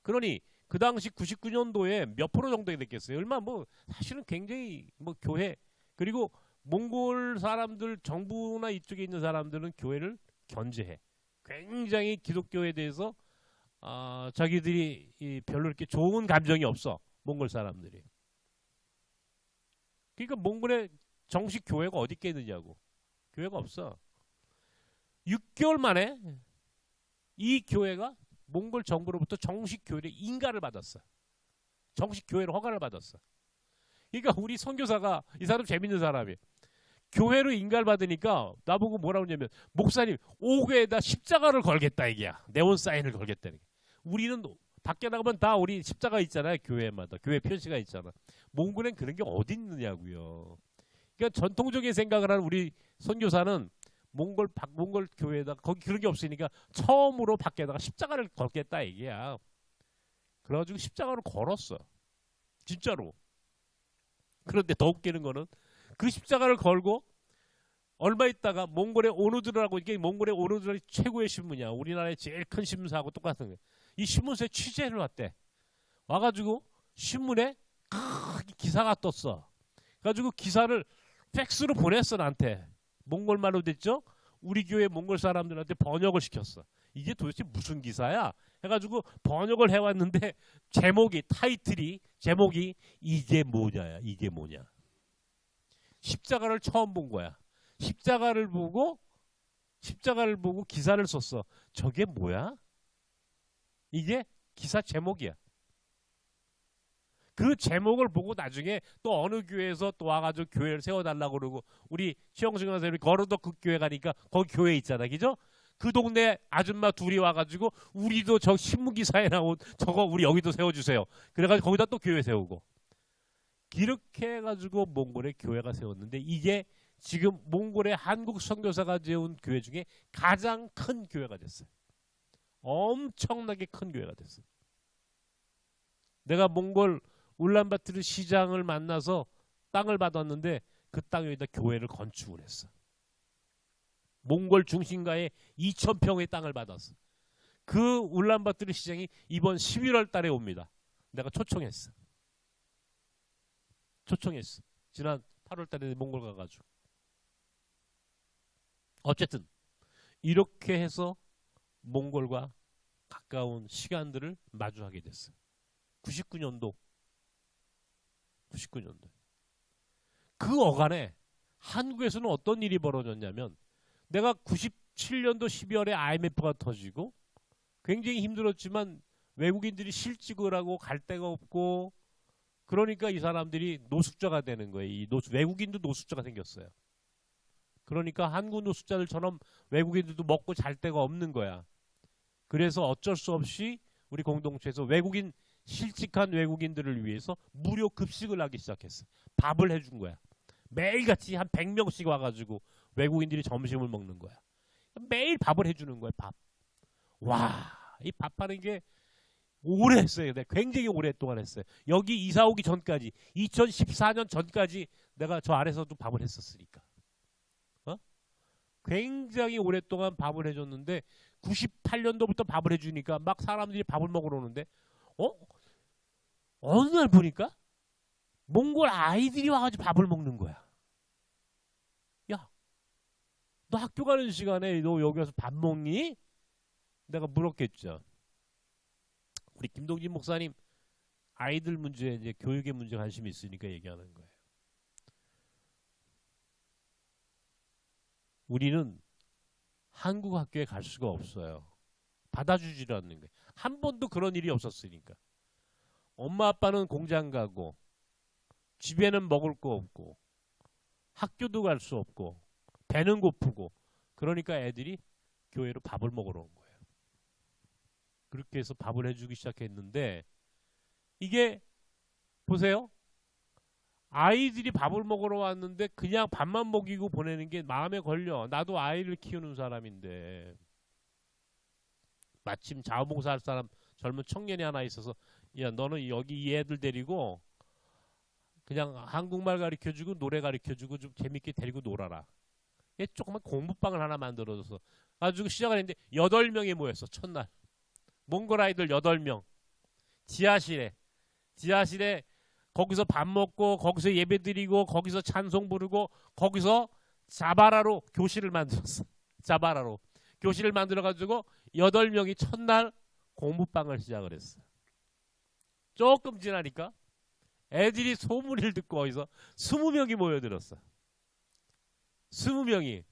그러니 그 당시 99년도에 몇 프로 정도 됐겠어요. 얼마 사실은 굉장히 교회 그리고 몽골 사람들 정부나 이쪽에 있는 사람들은 교회를 견제해. 굉장히 기독교에 대해서 자기들이 별로 이렇게 좋은 감정이 없어. 몽골 사람들이. 그러니까 몽골에 정식 교회가 어디 있겠느냐고. 교회가 없어. 6개월 만에 이 교회가 몽골 정부로부터 정식 교회의 인가를 받았어. 정식 교회로 허가를 받았어. 그러니까 우리 선교사가 이 사람 재밌는 사람이 교회로 인가를 받으니까 나보고 뭐라고 하냐면 목사님 옥외에다 십자가를 걸겠다 이게야. 네온 사인을 걸겠다. 우리는 밖에 나가면 다 우리 십자가 있잖아요. 교회마다. 교회 표시가 있잖아. 몽골엔 그런 게 어디 있느냐고요. 그러니까 전통적인 생각을 하는 우리 선교사는 몽골 교회에다 거기 그런 게 없으니까 처음으로 밖에다가 십자가를 걸겠다 이게야. 그래가지고 십자가를 걸었어. 진짜로. 그런데 더 웃기는 거는 그 십자가를 걸고 얼마 있다가 몽골의 오누드라고 이게 몽골의 오누드라이 최고의 신문이야. 우리나라의 제일 큰 신문사하고 똑같은 거야. 이 신문사에 취재를 왔대. 와가지고 신문에 크게 기사가 떴어. 그래가지고 기사를 팩스로 보냈어 나한테. 몽골말로 됐죠? 우리 교회 몽골 사람들한테 번역을 시켰어. 이게 도대체 무슨 기사야? 해가지고 번역을 해왔는데 타이틀이 이게 뭐냐야. 이게 뭐냐. 십자가를 처음 본 거야. 십자가를 보고 기사를 썼어. 저게 뭐야? 이게 기사 제목이야. 그 제목을 보고 나중에 또 어느 교회에서 또 와가지고 교회를 세워달라고 그러고 우리 최영승 선생님이 거르덕 그 교회 가니까 거기 교회 있잖아. 그죠? 그 동네 아줌마 둘이 와가지고 우리도 저 신문기사에 나온 저거 우리 여기도 세워주세요. 그래가지고 거기다 또 교회 세우고. 이렇게 해가지고 몽골에 교회가 세웠는데 이게 지금 몽골의 한국 선교사가 세운 교회 중에 가장 큰 교회가 됐어요. 엄청나게 큰 교회가 됐어요. 내가 몽골 울란바토르 시장을 만나서 땅을 받았는데 그 땅 위에다 교회를 건축을 했어. 몽골 중심가에 2,000평의 땅을 받았어. 그 울란바토르 시장이 이번 11월 달에 옵니다. 내가 초청했어. 지난 8월 달에 몽골 가가지고. 어쨌든 이렇게 해서 몽골과 가까운 시간들을 마주하게 됐어요. 99년도 그 어간에 한국에서는 어떤 일이 벌어졌냐면, 내가 97년도 12월에 IMF가 터지고 굉장히 힘들었지만 외국인들이 실직을 하고 갈 데가 없고, 그러니까 이 사람들이 노숙자가 되는 거예요. 외국인도 노숙자가 생겼어요. 그러니까 한국 노숙자들처럼 외국인들도 먹고 잘 데가 없는 거야. 그래서 어쩔 수 없이 우리 공동체에서 실직한 외국인들을 위해서 무료 급식을 하기 시작했어. 밥을 해준 거야. 매일같이 한 100명씩 와가지고 외국인들이 점심을 먹는 거야. 매일 밥을 해주는 거야. 밥. 와, 이 밥하는 게 오래 했어요. 내가 굉장히 오랫동안 했어요. 여기 이사 오기 전까지, 2014년 전까지 내가 저 아래서도 밥을 했었으니까. 굉장히 오랫동안 밥을 해줬는데 98년도부터 밥을 해주니까 막 사람들이 밥을 먹으러 오는데, 어느 날 보니까 몽골 아이들이 와가지고 밥을 먹는 거야. 야, 너 학교 가는 시간에 너 여기 와서 밥 먹니? 내가 물었겠죠. 우리 김동진 목사님 아이들 문제, 이제 교육의 문제 관심이 있으니까 얘기하는 거예요. 우리는 한국 학교에 갈 수가 없어요. 받아주지를 않는 거예요. 한 번도 그런 일이 없었으니까. 엄마 아빠는 공장 가고, 집에는 먹을 거 없고, 학교도 갈 수 없고, 배는 고프고, 그러니까 애들이 교회로 밥을 먹으러 온 거예요. 그렇게 해서 밥을 해주기 시작했는데, 이게 보세요. 아이들이 밥을 먹으러 왔는데 그냥 밥만 먹이고 보내는 게 마음에 걸려. 나도 아이를 키우는 사람인데. 마침 자원봉사할 사람 젊은 청년이 하나 있어서, 야, 너는 여기 이 애들 데리고 그냥 한국말 가르쳐주고 노래 가르쳐주고 좀 재밌게 데리고 놀아라. 얘 조그만 공부방을 하나 만들어줘서 가지고 시작을 했는데 8명이 모였어. 첫날 몽골 아이들 8명 지하실에 거기서 밥 먹고, 거기서 예배 드리고, 거기서 찬송 부르고, 거기서 자바라로 교실을 만들었어. 자바라로 교실을 만들어가지고 8명이 첫날 공부방을 시작을 했어. 조금 지나니까 애들이 소문을 듣고 거기서 20명이 모여들었어. 20명이.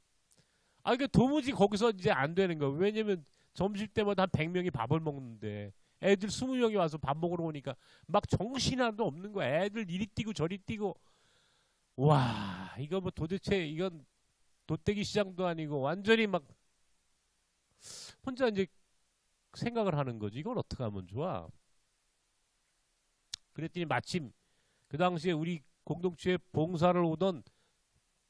그러니까 도무지 거기서 이제 안 되는 거야. 왜냐면 점심 때마다 한 100명이 밥을 먹는데 애들 20명이 와서 밥 먹으러 오니까 막 정신이 하나도 없는 거야. 애들 이리 뛰고 저리 뛰고. 와, 이거 뭐 도대체 이건 돗대기 시장도 아니고 완전히 막 혼자 이제 생각을 하는 거지. 이걸 어떻게 하면 좋아? 그랬더니 마침 그 당시에 우리 공동체에 봉사를 오던,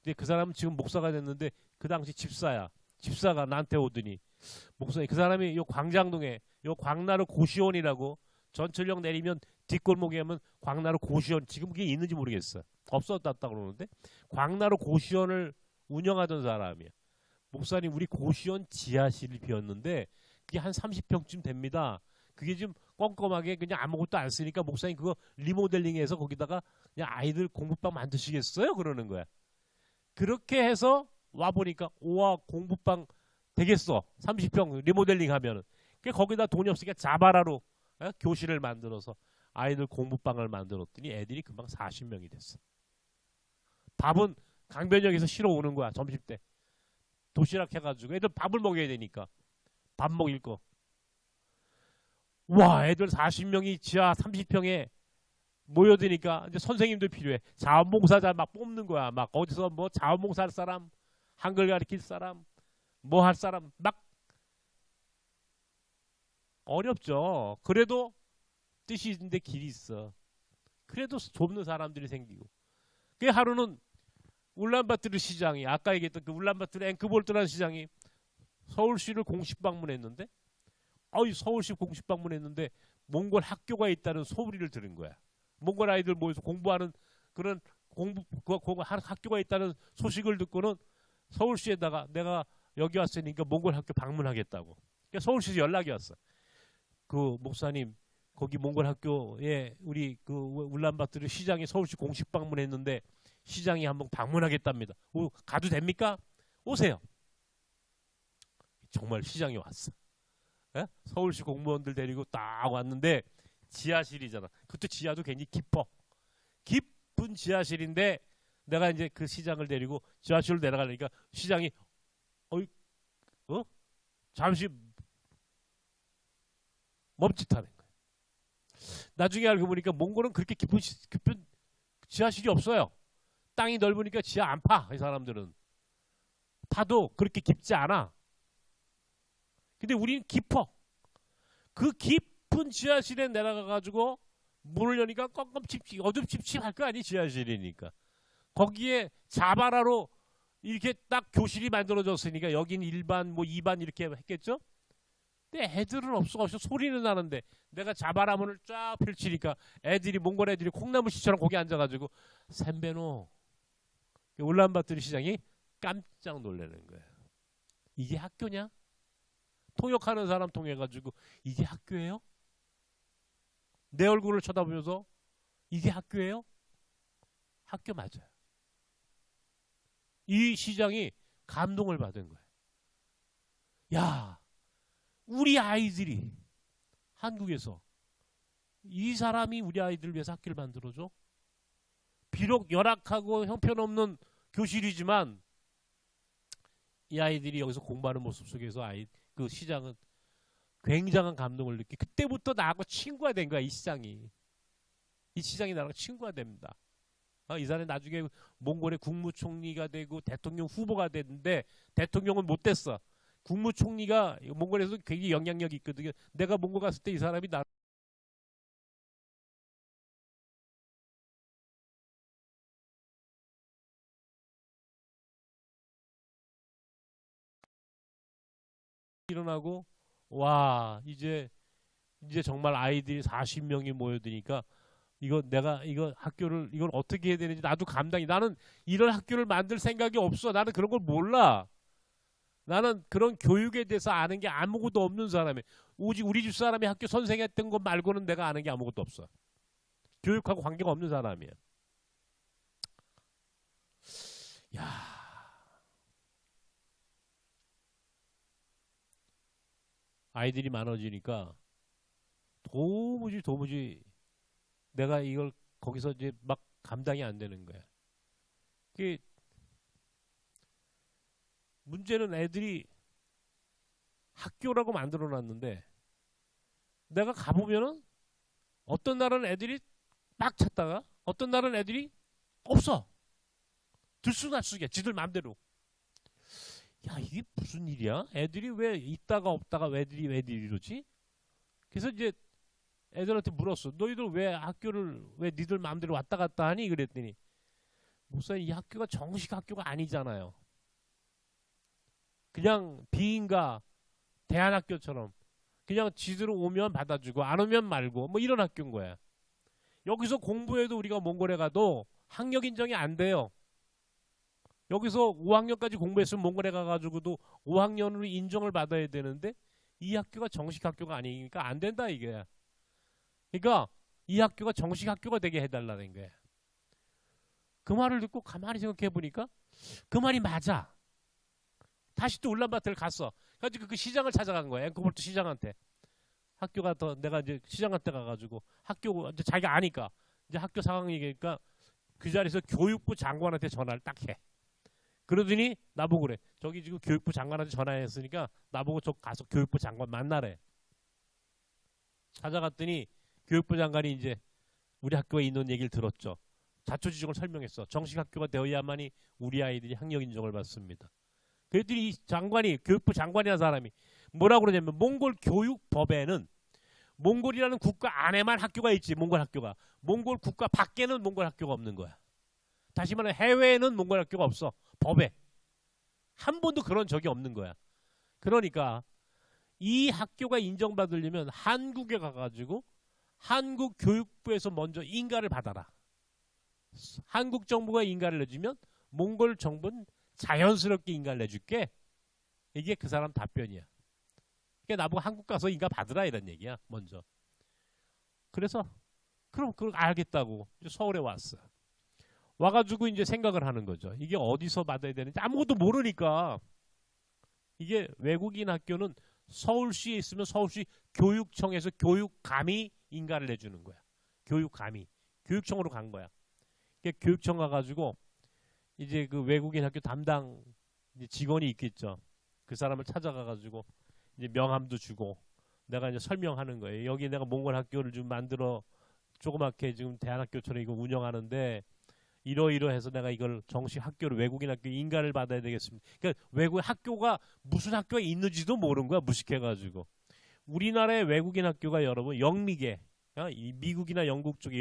근데 그 사람은 지금 목사가 됐는데 그 당시 집사야. 집사가 나한테 오더니, 목사님, 그 사람이 요 광장동에 요 광나루 고시원이라고, 전철역 내리면 뒷골목에 하면 광나루 고시원, 지금 그게 있는지 모르겠어. 없어졌다 그러는데 광나루 고시원을 운영하던 사람이야. 목사님, 우리 고시원 지하실이 비었는데 그게 한 30평쯤 됩니다. 그게 좀 껌껌하게 그냥 아무것도 안 쓰니까 목사님 그거 리모델링해서 거기다가 그냥 아이들 공부방 만드시겠어요? 그러는 거야. 그렇게 해서 와보니까, 우와, 공부방 되겠어. 30평 리모델링 하면은. 거기다 돈이 없으니까 자바라로 교실을 만들어서 아이들 공부방을 만들었더니 애들이 금방 40명이 됐어. 밥은 강변역에서 실어 오는 거야. 점심때 도시락 해가지고 애들 밥을 먹여야 되니까 밥 먹일 거. 와, 애들 40명이 지하 30평에 모여드니까 이제 선생님도 필요해. 자원봉사자 막 뽑는 거야. 막 어디서 뭐 자원봉사 할 사람, 한글 가르칠 사람, 뭐 할 사람, 막 어렵죠. 그래도 뜻이 있는데 길이 있어. 그래도 돕는 사람들이 생기고. 그 하루는 울란바토르 시장이, 아까 얘기했던 그 울란바토르 앵크볼트라는 시장이 서울시를 공식 방문했는데, 서울시 공식 방문했는데 몽골 학교가 있다는 소리를 들은 거야. 몽골 아이들 모여서 공부하는 그런 학교가 있다는 소식을 듣고는 서울시에다가 내가 여기 왔으니까 몽골 학교 방문하겠다고. 그러니까 서울시에서 연락이 왔어. 그 목사님, 거기 몽골 학교에 우리 그 울란바토르 시장이 서울시 공식 방문했는데 시장이 한번 방문하겠답니다. 가도 됩니까? 오세요. 정말 시장이 왔어. 예? 서울시 공무원들 데리고 딱 왔는데 지하실이잖아. 그것도 지하도 굉장히 깊어. 깊은 지하실인데 내가 이제 그 시장을 데리고 지하실로 내려가려니까 시장이 어이 잠시 멈칫하는 거야. 나중에 알고 보니까 몽골은 그렇게 깊은 지하실이 없어요. 땅이 넓으니까 지하 안 파. 이 사람들은 파도 그렇게 깊지 않아. 근데 우리는 깊어. 그 깊은 지하실에 내려가 가지고 문을 여니까 껌껌칩칩 어둠칩칩할 거 아니 지하실이니까. 거기에 자바라로 이렇게 딱 교실이 만들어졌으니까 여긴 1반 뭐 2반 이렇게 했겠죠. 근데 애들은 없어. 소리는 나는데 내가 자바라 문을 쫙 펼치니까 애들이 몽골 애들이 콩나물 씨처럼 거기 앉아가지고 샌베노 울란바토르 시장이 깜짝 놀라는 거예요. 이게 학교냐? 통역하는 사람 통해가지고 이게 학교예요? 내 얼굴을 쳐다보면서 이게 학교예요? 학교 맞아요. 이 시장이 감동을 받은 거예요. 야, 우리 아이들이 한국에서 이 사람이 우리 아이들을 위해서 학교를 만들어줘? 비록 열악하고 형편없는 교실이지만 이 아이들이 여기서 공부하는 모습 속에서 그 시장은 굉장한 감동을 느끼. 그때부터 나하고 친구가 된 거야. 이 시장이 나랑 친구가 됩니다. 이 사람이 나중에 몽골의 국무총리가 되고 대통령 후보가 됐는데 대통령은 못 됐어. 국무총리가 몽골에서 굉장히 영향력이 있거든요. 내가 몽골 갔을 때 이 사람이 나 일어나고 와 이제 정말 아이들이 40명이 모여드니까 이거 학교를 이걸 어떻게 해야 되는지 나도 감당이. 나는 이런 학교를 만들 생각이 없어. 나는 그런 걸 몰라. 나는 그런 교육에 대해서 아는 게 아무것도 없는 사람이에요. 오직 우리 집 사람이 학교 선생했던 것 말고는 내가 아는 게 아무것도 없어. 교육하고 관계가 없는 사람이에요. 야, 아이들이 많아지니까 도무지 내가 이걸 거기서 이제 막 감당이 안 되는 거야. 그 문제는 애들이 학교라고 만들어 놨는데 내가 가보면은 어떤 날은 애들이 막 찾다가 어떤 날은 애들이 없어. 들쑥날쑥이야. 지들 맘대로. 야, 이게 무슨 일이야? 애들이 왜 있다가 없다가 애들이 이러지? 그래서 이제 애들한테 물었어. 너희들 왜 학교를 왜 니들 마음대로 왔다 갔다 하니? 그랬더니 목사님 이 학교가 정식 학교가 아니잖아요. 그냥 비인가 대안학교처럼 그냥 지들 오면 받아주고 안 오면 말고 뭐 이런 학교인 거야. 여기서 공부해도 우리가 몽골에 가도 학력 인정이 안 돼요. 여기서 5학년까지 공부했으면 몽골에 가가지고도 5학년으로 인정을 받아야 되는데 이 학교가 정식 학교가 아니니까 안 된다 이게. 그러니까 이 학교가 정식 학교가 되게 해달라는 거야. 그 말을 듣고 가만히 생각해 보니까 그 말이 맞아. 다시 또 울란바토르를 갔어. 그래가지고 그 시장을 찾아간 거야. 앵코볼트 시장한테. 학교가 더 내가 이제 시장한테 가가지고 학교 이제 자기가 아니까 이제 학교 상황 얘기니까 그 자리에서 교육부 장관한테 전화를 딱 해. 그러더니 나보고 그래. 저기 지금 교육부 장관한테 전화했으니까 나보고 저 가서 교육부 장관 만나래. 찾아갔더니 교육부 장관이 이제 우리 학교에 있는 얘기를 들었죠. 자초지종을 설명했어. 정식 학교가 되어야만이 우리 아이들이 학력 인정을 받습니다. 그랬더니 이 장관이 교육부 장관이라는 사람이 뭐라고 그러냐면 몽골 교육법에는 몽골이라는 국가 안에만 학교가 있지. 몽골 학교가. 몽골 국가 밖에는 몽골 학교가 없는 거야. 다시 말해 해외에는 몽골 학교가 없어. 법에. 한 번도 그런 적이 없는 거야. 그러니까 이 학교가 인정받으려면 한국에 가가지고 한국 교육부에서 먼저 인가를 받아라. 한국 정부가 인가를 내주면 몽골 정부는 자연스럽게 인가를 내줄게. 이게 그 사람 답변이야. 그러니까 나보고 한국 가서 인가 받으라 이런 얘기야. 먼저. 그래서 그럼 그걸 알겠다고 서울에 왔어. 와가지고 이제 생각을 하는 거죠. 이게 어디서 받아야 되는지 아무것도 모르니까. 이게 외국인 학교는 서울시에 있으면 서울시 교육청에서 교육감이 인가를 내주는 거야. 교육감이. 교육청으로 간 거야. 그러니까 교육청 가가지고 이제 그 외국인 학교 담당 직원이 있겠죠. 그 사람을 찾아가가지고 이제 명함도 주고 내가 이제 설명하는 거예요. 여기 내가 몽골 학교를 좀 만들어 조그맣게 지금 대안학교처럼 이거 운영하는데 이러이러해서 내가 이걸 정식 학교를 외국인 학교 인가를 받아야 되겠습니다. 그러니까 외국 학교가 무슨 학교가 있는지도 모르는 거야. 무식해가지고. 우리나라의 외국인 학교가 여러분 영미계, 이 미국이나 영국 쪽에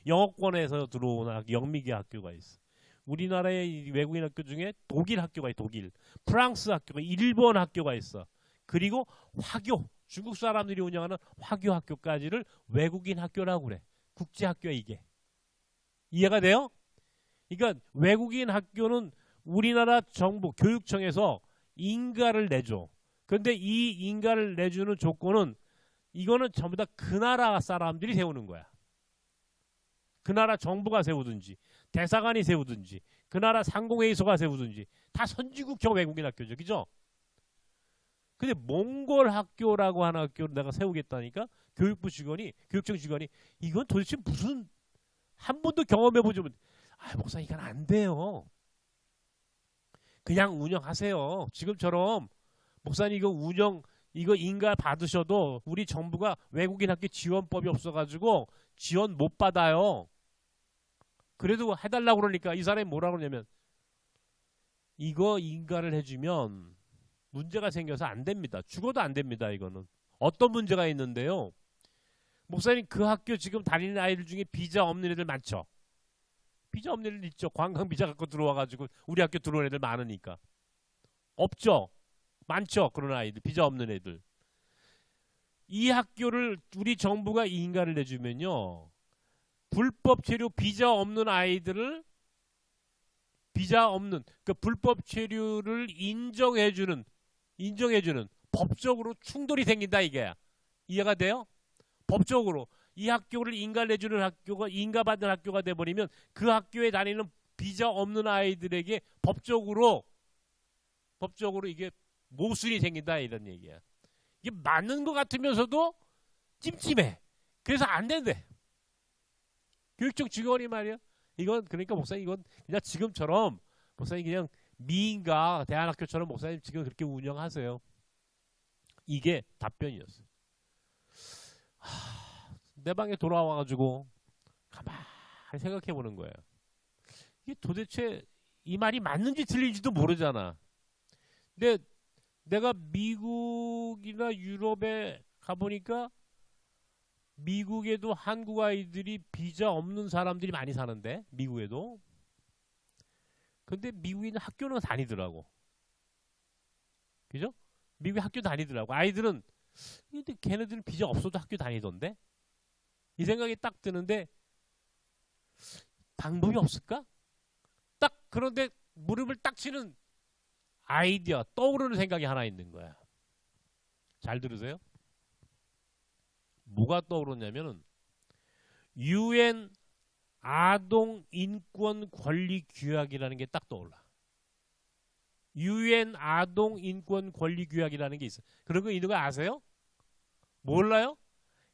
영어권에서 들어오는 영미계 학교가 있어. 우리나라의 외국인 학교 중에 독일 학교가 있어. 독일, 프랑스 학교가, 일본 학교가 있어. 그리고 화교, 중국 사람들이 운영하는 화교 학교까지를 외국인 학교라고 그래. 국제학교야 이게. 이해가 돼요? 그러니까 외국인 학교는 우리나라 정부 교육청에서 인가를 내줘. 그런데 이 인가를 내주는 조건은 이거는 전부 다 그 나라 사람들이 세우는 거야. 그 나라 정부가 세우든지 대사관이 세우든지 그 나라 상공회의소가 세우든지 다 선진국형 외국인 학교죠. 그죠? 근데 몽골 학교라고 하는 학교를 내가 세우겠다니까 교육부 직원이, 교육청 직원이 이건 도대체 무슨 한 번도 경험해보지 못. 아, 목사님 이건 안 돼요. 그냥 운영하세요. 지금처럼 목사님 이거 인가 받으셔도 우리 정부가 외국인 학교 지원법이 없어가지고 지원 못 받아요. 그래도 해달라고 그러니까 이 사람이 뭐라고 그러냐면 이거 인가를 해주면 문제가 생겨서 안 됩니다. 죽어도 안 됩니다. 이거는. 어떤 문제가 있는데요. 목사님 그 학교 지금 다니는 아이들 중에 비자 없는 애들 많죠. 비자 없는 애들 있죠. 관광 비자 갖고 들어와가지고 우리 학교 들어온 애들 많으니까. 없죠. 많죠. 그런 아이들. 비자 없는 애들. 이 학교를 우리 정부가 이 인가를 내주면요. 불법 체류 비자 없는 아이들을 비자 없는 그 불법 체류를 인정해주는 법적으로 충돌이 생긴다 이게. 이해가 돼요? 법적으로 이 학교를 인가를 내주는 학교가 인가받는 학교가 돼버리면 그 학교에 다니는 비자 없는 아이들에게 법적으로 이게 모순이 생긴다 이런 얘기야. 이게 맞는 것 같으면서도 찜찜해. 그래서 안 된대. 교육청 직원이 말이야. 이건 그러니까 목사님 이건 그냥 지금처럼 목사님 그냥 미인가 대안학교처럼 목사님 지금 그렇게 운영하세요. 이게 답변이었어요. 내 방에 돌아와가지고 가만히 생각해보는 거예요. 이게 도대체 이 말이 맞는지 틀린지도 모르잖아. 근데 내가 미국이나 유럽에 가보니까 미국에도 한국 아이들이 비자 없는 사람들이 많이 사는데 미국에도. 근데 미국에 있는 학교는 다니더라고. 그죠? 미국에 학교 다니더라고. 아이들은 근데 걔네들은 비자 없어도 학교 다니던데? 이 생각이 딱 드는데 방법이 없을까? 딱 그런데 무릎을 딱 치는 아이디어, 떠오르는 생각이 하나 있는 거야. 잘 들으세요? 뭐가 떠오르냐면은 UN 아동 인권 권리 규약이라는 게 딱 떠올라. UN 아동 인권 권리 규약이라는 게 있어. 그런 거 있는 거 아세요? 몰라요?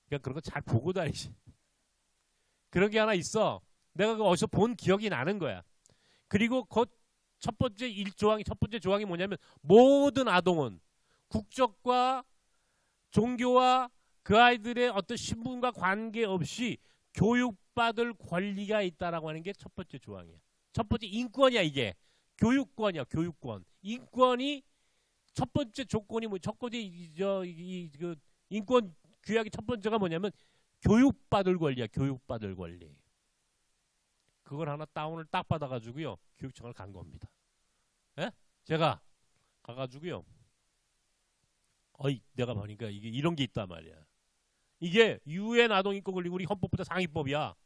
그러니까 그런 거 잘 보고 다니지. 그런 게 하나 있어. 내가 그거 어디서 본 기억이 나는 거야. 그리고 그 첫 번째 조항이 뭐냐면 모든 아동은 국적과 종교와 그 아이들의 어떤 신분과 관계없이 교육받을 권리가 있다라고 하는 게 첫 번째 조항이야. 첫 번째 인권이야 이게. 교육권이야 교육권. 인권이 첫 번째 조건이 첫 번째 그 인권 규약의 첫 번째가 뭐냐면 교육받을 권리야. 교육받을 권리. 그걸 하나 다운을 딱 받아가지고요. 교육청을 간 겁니다. 예? 제가 가가지고요. 내가 보니까 이게 이런 게 있단 말이야. 이게 UN 아동인권 권리 우리 헌법보다 상위법이야.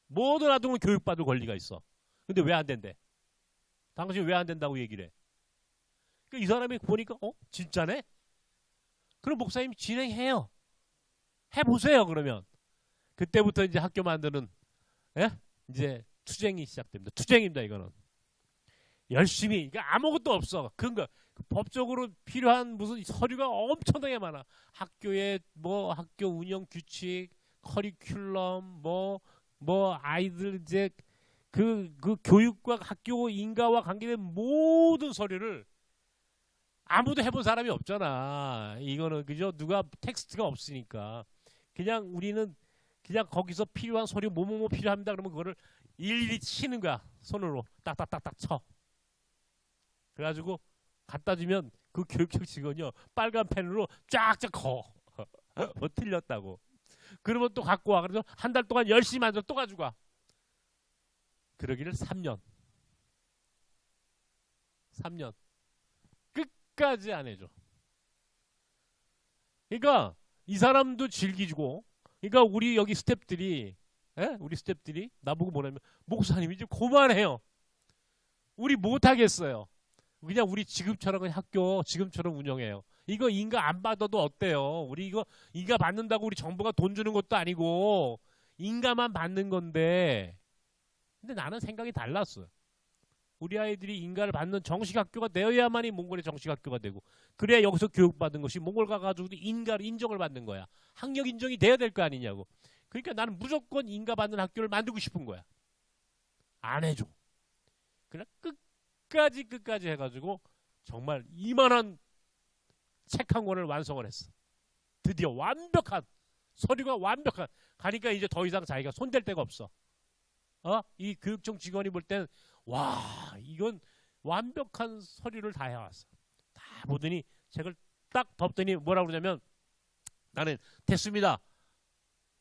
모든 아동은 교육받을 권리가 있어. 근데 왜 안 된대? 당신 왜 안 된다고 얘기를 해? 그러니까 이 사람이 보니까 진짜네? 그럼 목사님 진행해요. 해보세요 그러면. 그때부터 이제 학교 만드는 이제 투쟁이 시작됩니다. 투쟁입니다 이거는. 열심히. 그러니까 아무것도 없어. 근거. 법적으로 필요한 무슨 서류가 엄청나게 많아. 학교에 뭐 학교 운영 규칙, 커리큘럼, 뭐 아이들 이제 그 교육과 학교 인가와 관계된 모든 서류를 아무도 해본 사람이 없잖아. 이거는 그죠? 누가 텍스트가 없으니까 그냥 우리는 그냥 거기서 필요한 서류 뭐뭐뭐 필요합니다. 그러면 그거를 일일이 치는 거야. 손으로 딱딱딱딱 쳐. 그래가지고 갖다 주면 그 교육청 직원이요 빨간 펜으로 쫙쫙 거. 뭐 틀렸다고. 그러면 또 갖고 와. 그래서 한 달 동안 열심히 만들어 또 가지고 와. 그러기를 3년. 3년. 끝까지 안 해줘. 그러니까 이 사람도 즐기고, 그러니까 우리 여기 스탭들이, 우리 스탭들이 나보고 뭐냐면 목사님 이제 그만해요. 우리 못 하겠어요. 그냥 우리 지금처럼 그냥 학교 지금처럼 운영해요. 이거 인가 안 받아도 어때요? 우리 이거 인가 받는다고 우리 정부가 돈 주는 것도 아니고 인가만 받는 건데. 근데 나는 생각이 달랐어. 우리 아이들이 인가를 받는 정식 학교가 되어야만이 몽골의 정식 학교가 되고, 그래야 여기서 교육받은 것이 몽골 가가지고 인가를 인정을 받는 거야. 학력 인정이 돼야 될 거 아니냐고. 그러니까 나는 무조건 인가 받는 학교를 만들고 싶은 거야. 안 해줘. 그냥 끝까지 해가지고 정말 이만한 책 한 권을 완성을 했어. 드디어 완벽한 서류가 완벽한. 가니까 이제 더 이상 자기가 손댈 데가 없어. 이 교육청 직원이 볼 땐 와, 이건 완벽한 서류를 다 해왔어. 다 보더니 책을 딱 덮더니 뭐라고 그러냐면, 나는 됐습니다.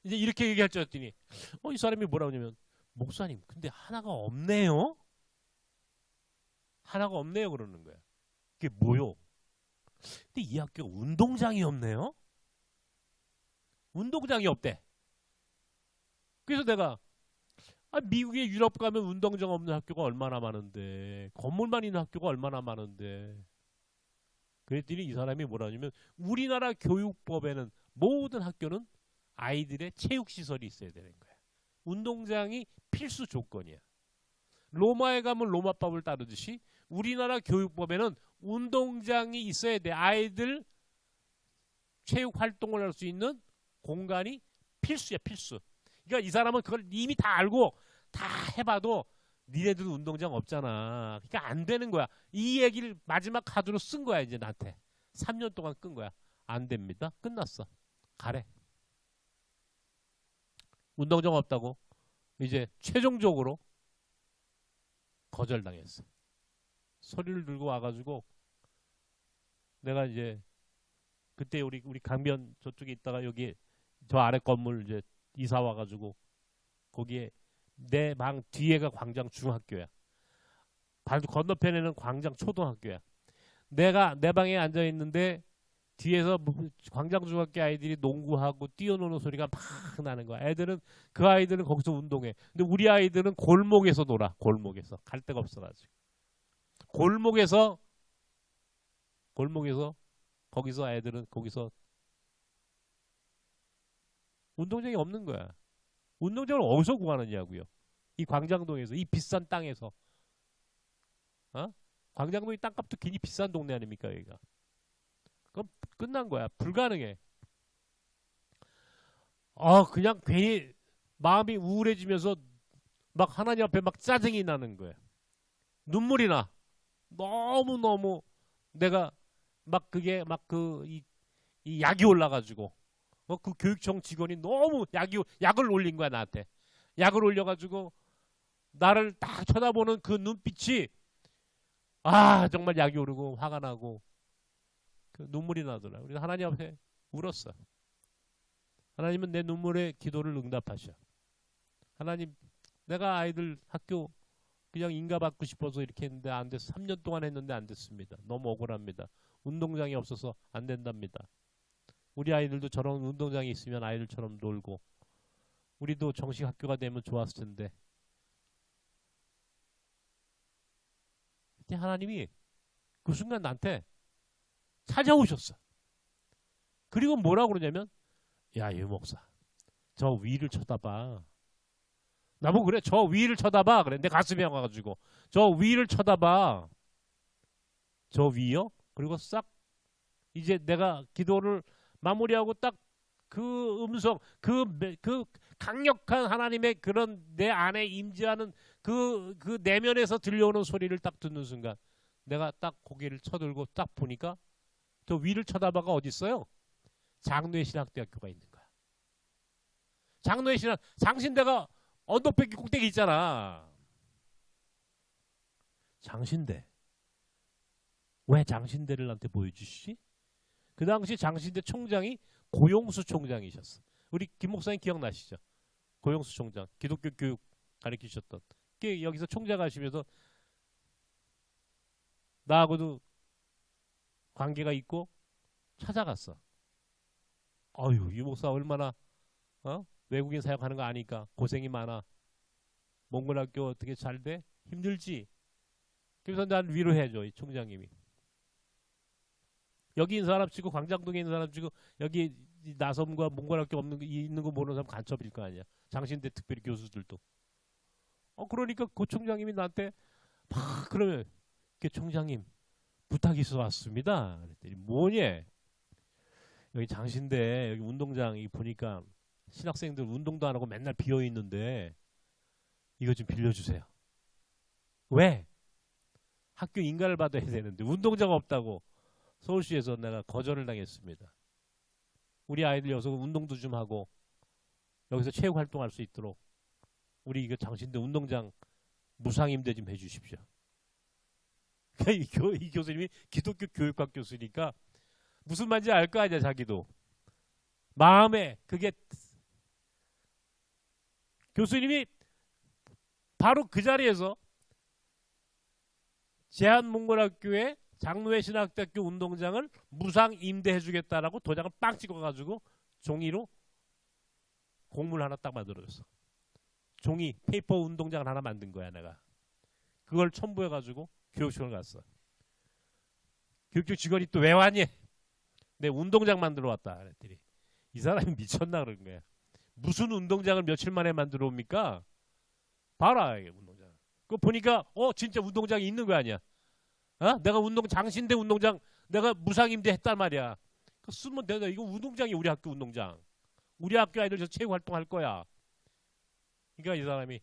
이제 이렇게 얘기할 줄 알았더니 이 사람이 뭐라고 하냐면, 목사님 근데 하나가 없네요. 하나가 없네요 그러는 거야. 그게 뭐요? 근데 이 학교가 운동장이 없네요. 운동장이 없대. 그래서 내가 미국에 유럽 가면 운동장 없는 학교가 얼마나 많은데, 건물만 있는 학교가 얼마나 많은데. 그랬더니 이 사람이 뭐라냐면, 우리나라 교육법에는 모든 학교는 아이들의 체육시설이 있어야 되는 거야. 운동장이 필수 조건이야. 로마에 가면 로마법을 따르듯이 우리나라 교육법에는 운동장이 있어야 돼. 아이들 체육 활동을 할 수 있는 공간이 필수야, 필수. 그러니까 이 사람은 그걸 이미 다 알고 다 해봐도 니네들 운동장 없잖아. 그러니까 안 되는 거야. 이 얘기를 마지막 카드로 쓴 거야. 이제 나한테 3년 동안 끈 거야. 안 됩니다. 끝났어. 가래. 운동장 없다고 이제 최종적으로 거절당했어. 서류를 들고 와가지고 내가 이제 그때 우리 강변 저쪽에 있다가 여기 저 아래 건물 이제 이사 와가지고 거기에 내 방 뒤에가 광장 중학교야. 바로 건너편에는 광장 초등학교야. 내가 내 방에 앉아 있는데 뒤에서 광장 중학교 아이들이 농구하고 뛰어노는 소리가 막 나는 거야. 그 아이들은 거기서 운동해. 근데 우리 아이들은 골목에서 놀아. 골목에서 갈 데가 없어가지고 골목에서 거기서 애들은 거기서 운동장이 없는 거야. 운동장을 어디서 구하느냐고요. 이 광장동에서, 이 비싼 땅에서. 광장동이 땅값도 괜히 비싼 동네 아닙니까 여기가. 그럼 끝난 거야. 불가능해. 그냥 괜히 마음이 우울해지면서 막 하나님 앞에 막 짜증이 나는 거야. 눈물이 나. 너무너무 내가 막 그게 막 이 약이 올라가지고 그 교육청 직원이 너무 약을 올린 거야 나한테. 약을 올려가지고 나를 딱 쳐다보는 그 눈빛이 정말 약이 오르고 화가 나고 그 눈물이 나더라. 우리 하나님 앞에 울었어. 하나님은 내 눈물의 기도를 응답하셔. 하나님, 내가 아이들 학교 그냥 인가 받고 싶어서 이렇게 했는데 안 됐어. 3년 동안 했는데 안 됐습니다. 너무 억울합니다. 운동장이 없어서 안 된답니다. 우리 아이들도 저런 운동장이 있으면 아이들처럼 놀고 우리도 정식 학교가 되면 좋았을 텐데. 그때 하나님이 그 순간 나한테 찾아오셨어. 그리고 뭐라고 그러냐면, 야, 유 목사, 저 위를 쳐다봐. 나보고 그래, 저 위를 쳐다봐. 그래, 내 가슴에 와가지고 저 위를 쳐다봐. 저 위요? 그리고 싹 이제 내가 기도를 마무리하고 딱 그 음성, 그 강력한 하나님의 그런 내 안에 임재하는 그 내면에서 들려오는 소리를 딱 듣는 순간 내가 딱 고개를 쳐들고 딱 보니까 저 위를 쳐다봐가 어디 있어요? 장로의신학대학교가 있는 거야. 장로의신학, 장신대가 언덕배기 꼭대기 있잖아. 장신대. 왜 장신대를 나한테 보여주시지? 그 당시 장신대 총장이 고용수 총장이셨어. 우리 김 목사님 기억나시죠? 고용수 총장, 기독교 교육 가르치셨던. 여기서 총장 하시면서 나하고도 관계가 있고 찾아갔어. 어휴, 유 목사 얼마나 외국인 사역하는 거 아니까 고생이 많아. 몽골학교 어떻게 잘 돼? 힘들지? 그래서 난 위로해줘, 이 총장님이. 여기 있는 사람 치고 광장동에 있는 사람 치고 여기 나섬과 몽골학교 있는 거 모르는 사람 간첩일 거 아니야. 장신대 특별히 교수들도. 그러니까 그 총장님이 나한테 막 그러면 총장님 부탁이 있어 왔습니다. 그랬더니 뭐냐? 여기 장신대 여기 운동장 보니까 신학생들 운동도 안 하고 맨날 비어 있는데 이거 좀 빌려주세요. 왜? 학교 인가를 받아야 되는데 운동장 없다고 서울시에서 내가 거절을 당했습니다. 우리 아이들 여기서 운동도 좀 하고 여기서 체육 활동할 수 있도록 우리 이거 장신대 운동장 무상임대 좀 해주십시오. 이 교수님이 기독교 교육학 교수니까 무슨 말인지 알 거 아니야. 자기도 마음에 그게 교수님이 바로 그 자리에서 제한몽골학교에 장로회 신학대학교 운동장을 무상 임대해주겠다라고 도장을 빵 찍어가지고 종이로 공문 하나 딱 만들어줬어. 종이 페이퍼 운동장을 하나 만든 거야 내가. 그걸 첨부해가지고 교육청을 갔어. 교육청 직원이 또 왜 왔니? 내 운동장 만들어 왔다 그랬더니 이 사람이 미쳤나 그런 거야. 무슨 운동장을 며칠 만에 만들어 옵니까? 봐라 이게 운동장. 그거 보니까 진짜 운동장이 있는 거 아니야. 내가 장신대 운동장 내가 무상임대 했단 말이야. 그 쓰면 되나? 이거 운동장이 우리 학교 운동장. 우리 학교 아이들 저 체육 활동할 거야. 그러니까 이 사람이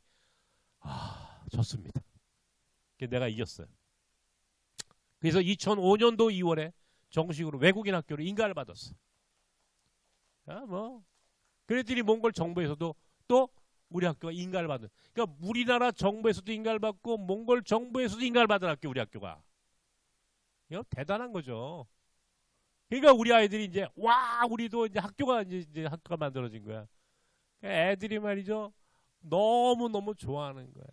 졌습니다. 내가 이겼어요. 그래서 2005년도 2월에 정식으로 외국인 학교로 인가를 받았어. 그랬더니 몽골 정부에서도 또 우리 학교가 인가를 받는. 그러니까 우리나라 정부에서도 인가를 받고 몽골 정부에서도 인가를 받은 학교 우리 학교가. 이거 대단한 거죠. 그러니까 우리 아이들이 이제 우리도 이제 학교가 만들어진 거야. 그러니까 애들이 말이죠 너무 좋아하는 거야.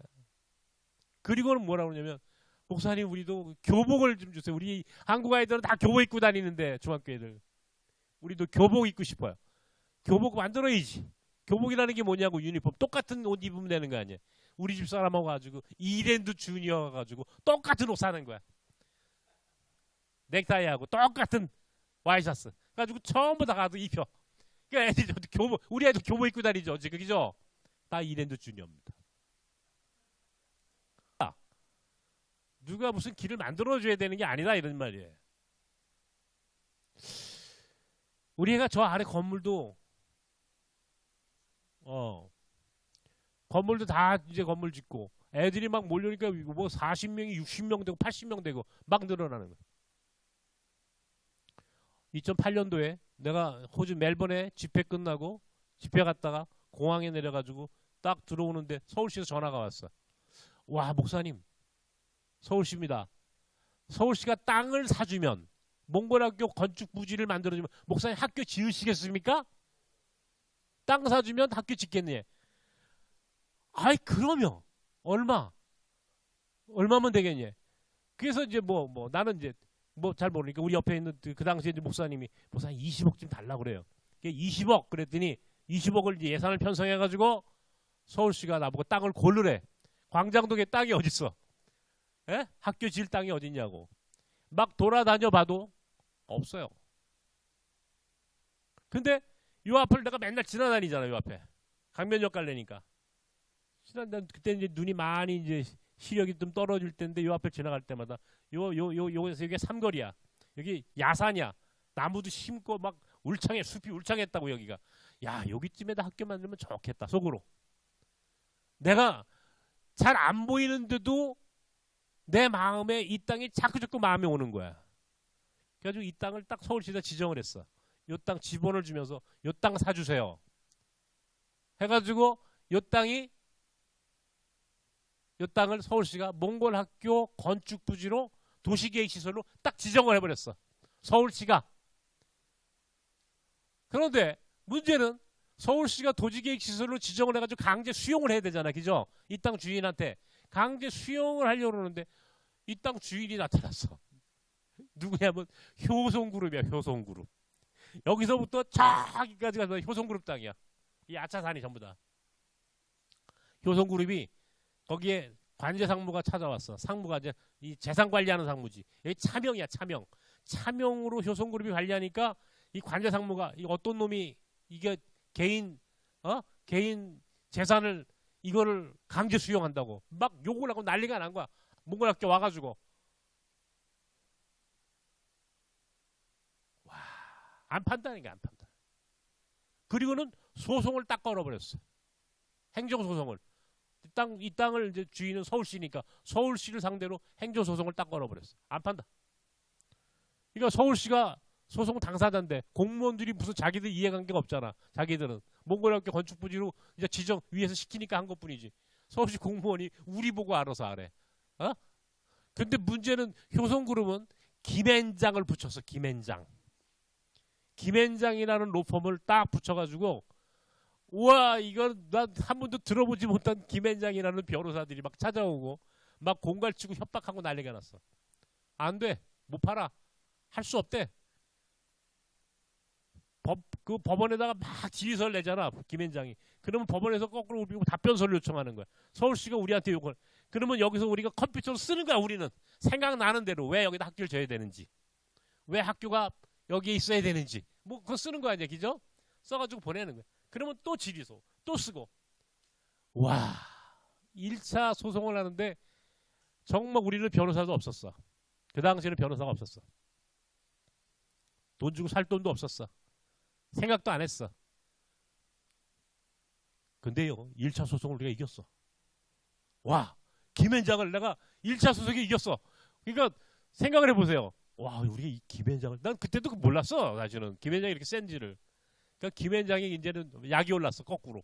그리고는 뭐라고 그러냐면 목사님 우리도 교복을 좀 주세요. 우리 한국 아이들은 다 교복 입고 다니는데 중학교 애들 우리도 교복 입고 싶어요. 교복 만들어야지. 교복이라는 게 뭐냐고 유니폼 똑같은 옷 입으면 되는 거 아니야. 우리 집 사람하고 가지고 이랜드 주니어 가지고 똑같은 옷 사는 거야. 넥타이하고 똑같은 와이셔츠 가지고 전부 다 가도 입혀. 그러니까 애들이 우리 애도 교복 입고 다니죠. 그죠? 다 이랜드 주니어입니다. 누가 무슨 길을 만들어줘야 되는 게 아니다 이런 말이에요. 우리 애가 저 아래 건물도 다 이제 건물 짓고 애들이 막 몰려오니까 뭐 40명이 60명 되고 80명 되고 막 늘어나는 거예요. 2008년도에 내가 호주 멜번에 집회 끝나고 집회 갔다가 공항에 내려가지고 딱 들어오는데 서울시에서 전화가 왔어. 와 목사님 서울시입니다. 서울시가 땅을 사주면 몽골학교 건축 부지를 만들어주면 목사님 학교 지으시겠습니까? 땅 사주면 학교 짓겠네. 아이 그러면 얼마면 되겠니? 그래서 이제 나는 이제 잘 모르니까 우리 옆에 있는 그 당시에 이제 목사님 20억 좀 달라고 그래요. 20억 그랬더니 20억을 이제 예산을 편성해가지고 서울시가 나보고 땅을 고르래. 광장동에 땅이 어딨어? 에? 학교 지을 땅이 어딨냐고. 막 돌아다녀 봐도 없어요. 근데 요 앞을 내가 맨날 지나다니잖아. 요 앞에 강변역 갈래니까. 그때 이제 눈이 많이 이제 시력이 좀 떨어질 때인데 요 앞을 지나갈 때마다 요에서 이게 삼거리야. 여기 야산이야. 나무도 심고 막 울창해. 숲이 울창했다고 여기가. 야, 여기쯤에다 학교 만들면 좋겠다. 속으로. 내가 잘 안 보이는데도 내 마음에 이 땅이 자꾸 마음에 오는 거야. 그래가지고 이 땅을 딱 서울시에다 지정을 했어. 요 땅 지번을 주면서 요 땅 사주세요. 해가지고 요 땅을 서울시가 몽골학교 건축부지로 도시계획시설로 딱 지정을 해버렸어. 서울시가. 그런데 문제는 서울시가 도시계획시설로 지정을 해가지고 강제 수용을 해야 되잖아. 그죠? 이 땅 주인한테. 강제 수용을 하려고 그러는데 이 땅 주인이 나타났어. 누구냐면 효성그룹이야. 효성그룹. 여기서부터 저기까지 가서 효성그룹 땅이야. 이 아차산이 전부 다. 효성그룹이 거기에 관제상무가 찾아왔어. 상무가 이제 이 재산 관리하는 상무지. 여기 차명이야. 차명. 차명으로 효성그룹이 관리하니까 이 관제상무가 이 어떤 놈이 이게 개인 재산을 이거를 강제 수용한다고 막 욕을 하고 난리가 난 거야. 몽골학교 와가지고 와, 안 판다니까 안 판다. 그리고는 소송을 딱 걸어버렸어. 행정소송을. 이 땅을 이제 주인은 서울시니까 서울시를 상대로 행정소송을 딱 걸어버렸어. 안 판다. 그러니까 서울시가 소송 당사자인데 공무원들이 무슨 자기들 이해관계가 없잖아. 자기들은 몽골학교 건축부지로 이제 지정 위에서 시키니까 한 것뿐이지. 서울시 공무원이 우리 보고 알아서 하래. 어? 근데 문제는 효성그룹은 김앤장을 붙였어. 김앤장. 김앤장이라는 로펌을 딱 붙여가지고 우와 이건 난 한 번도 들어보지 못한 김앤장이라는 변호사들이 막 찾아오고 막 공갈치고 협박하고 난리가 났어. 안 돼. 못 팔아. 할 수 없대. 그 법원에다가 막 지휘서를 내잖아. 김앤장이. 그러면 법원에서 거꾸로 우리 답변서를 요청하는 거야. 서울시가 우리한테 요구를. 그러면 여기서 우리가 컴퓨터로 쓰는 거야. 우리는. 생각나는 대로 왜 여기다 학교를 져야 되는지. 왜 학교가 여기에 있어야 되는지. 뭐 그거 쓰는 거야 이제. 그죠? 써가지고 보내는 거야. 그러면 또 지휘서. 또 쓰고. 와. 1차 소송을 하는데 정말 우리는 변호사도 없었어. 그 당시에는 변호사가 없었어. 돈 주고 살 돈도 없었어. 생각도 안 했어. 근데요, 1차 소송을 우리가 이겼어. 와, 김앤장을 내가 1차 소송에 이겼어. 그러니까 생각을 해보세요. 와, 우리가 이 김앤장을, 난 그때도 몰랐어. 사실은 김앤장이 이렇게 센지를. 그러니까 김앤장이 이제는 약이 올랐어. 거꾸로.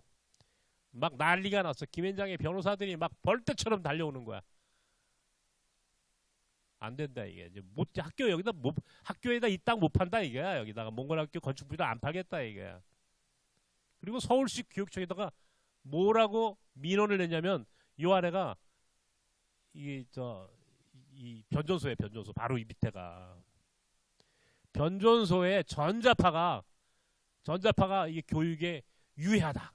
막 난리가 났어. 김앤장의 변호사들이 막 벌떼처럼 달려오는 거야. 안 된다 이게. 이제 못 학교에다 이 땅 못 판다 이게. 여기다가 몽골학교 건축부지를 안 팔겠다 이게. 그리고 서울시 교육청에다가 뭐라고 민원을 냈냐면 요 아래가 이 변전소에 변전소 바로 이 밑에가 변전소에 전자파가 이게 교육에 유해하다.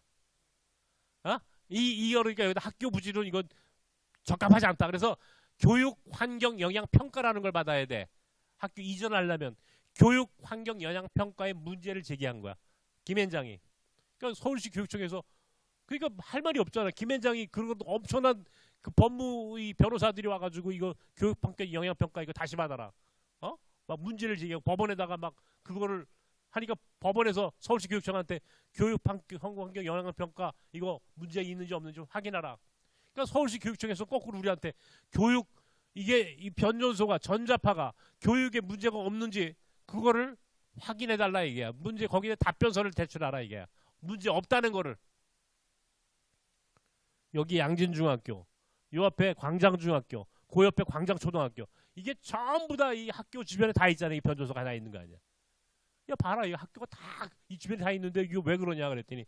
그러니까 여기다 학교 부지로 이건 적합하지 않다. 그래서 교육 환경 영향 평가라는 걸 받아야 돼. 학교 이전하려면 교육 환경 영향 평가에 문제를 제기한 거야. 김앤장이. 그러니까 서울시 교육청에서 그러니까 할 말이 없잖아. 김앤장이 그런 엄청난 그 법무의 변호사들이 와가지고 이거 교육 환경 영향 평가 이거 다시 받아라. 막 문제를 제기하고 법원에다가 막 그거를 하니까 법원에서 서울시 교육청한테 교육 환경 영향 평가 이거 문제 있는지 없는지 확인하라. 그러니까 서울시 교육청에서 거꾸로 우리한테 교육 이게 이 변전소가 전자파가 교육에 문제가 없는지 그거를 확인해 달라 이게야. 문제 거기에 답변서를 제출하라 이게야. 문제 없다는 거를. 여기 양진중학교, 요 앞에 광장중학교, 그 옆에 광장초등학교 이게 전부 다 이 학교 주변에 다 있잖아. 이 변전소가 다 있는 거 아니야. 야 봐라 이 학교가 다 이 주변에 다 있는데 이거 왜 그러냐 그랬더니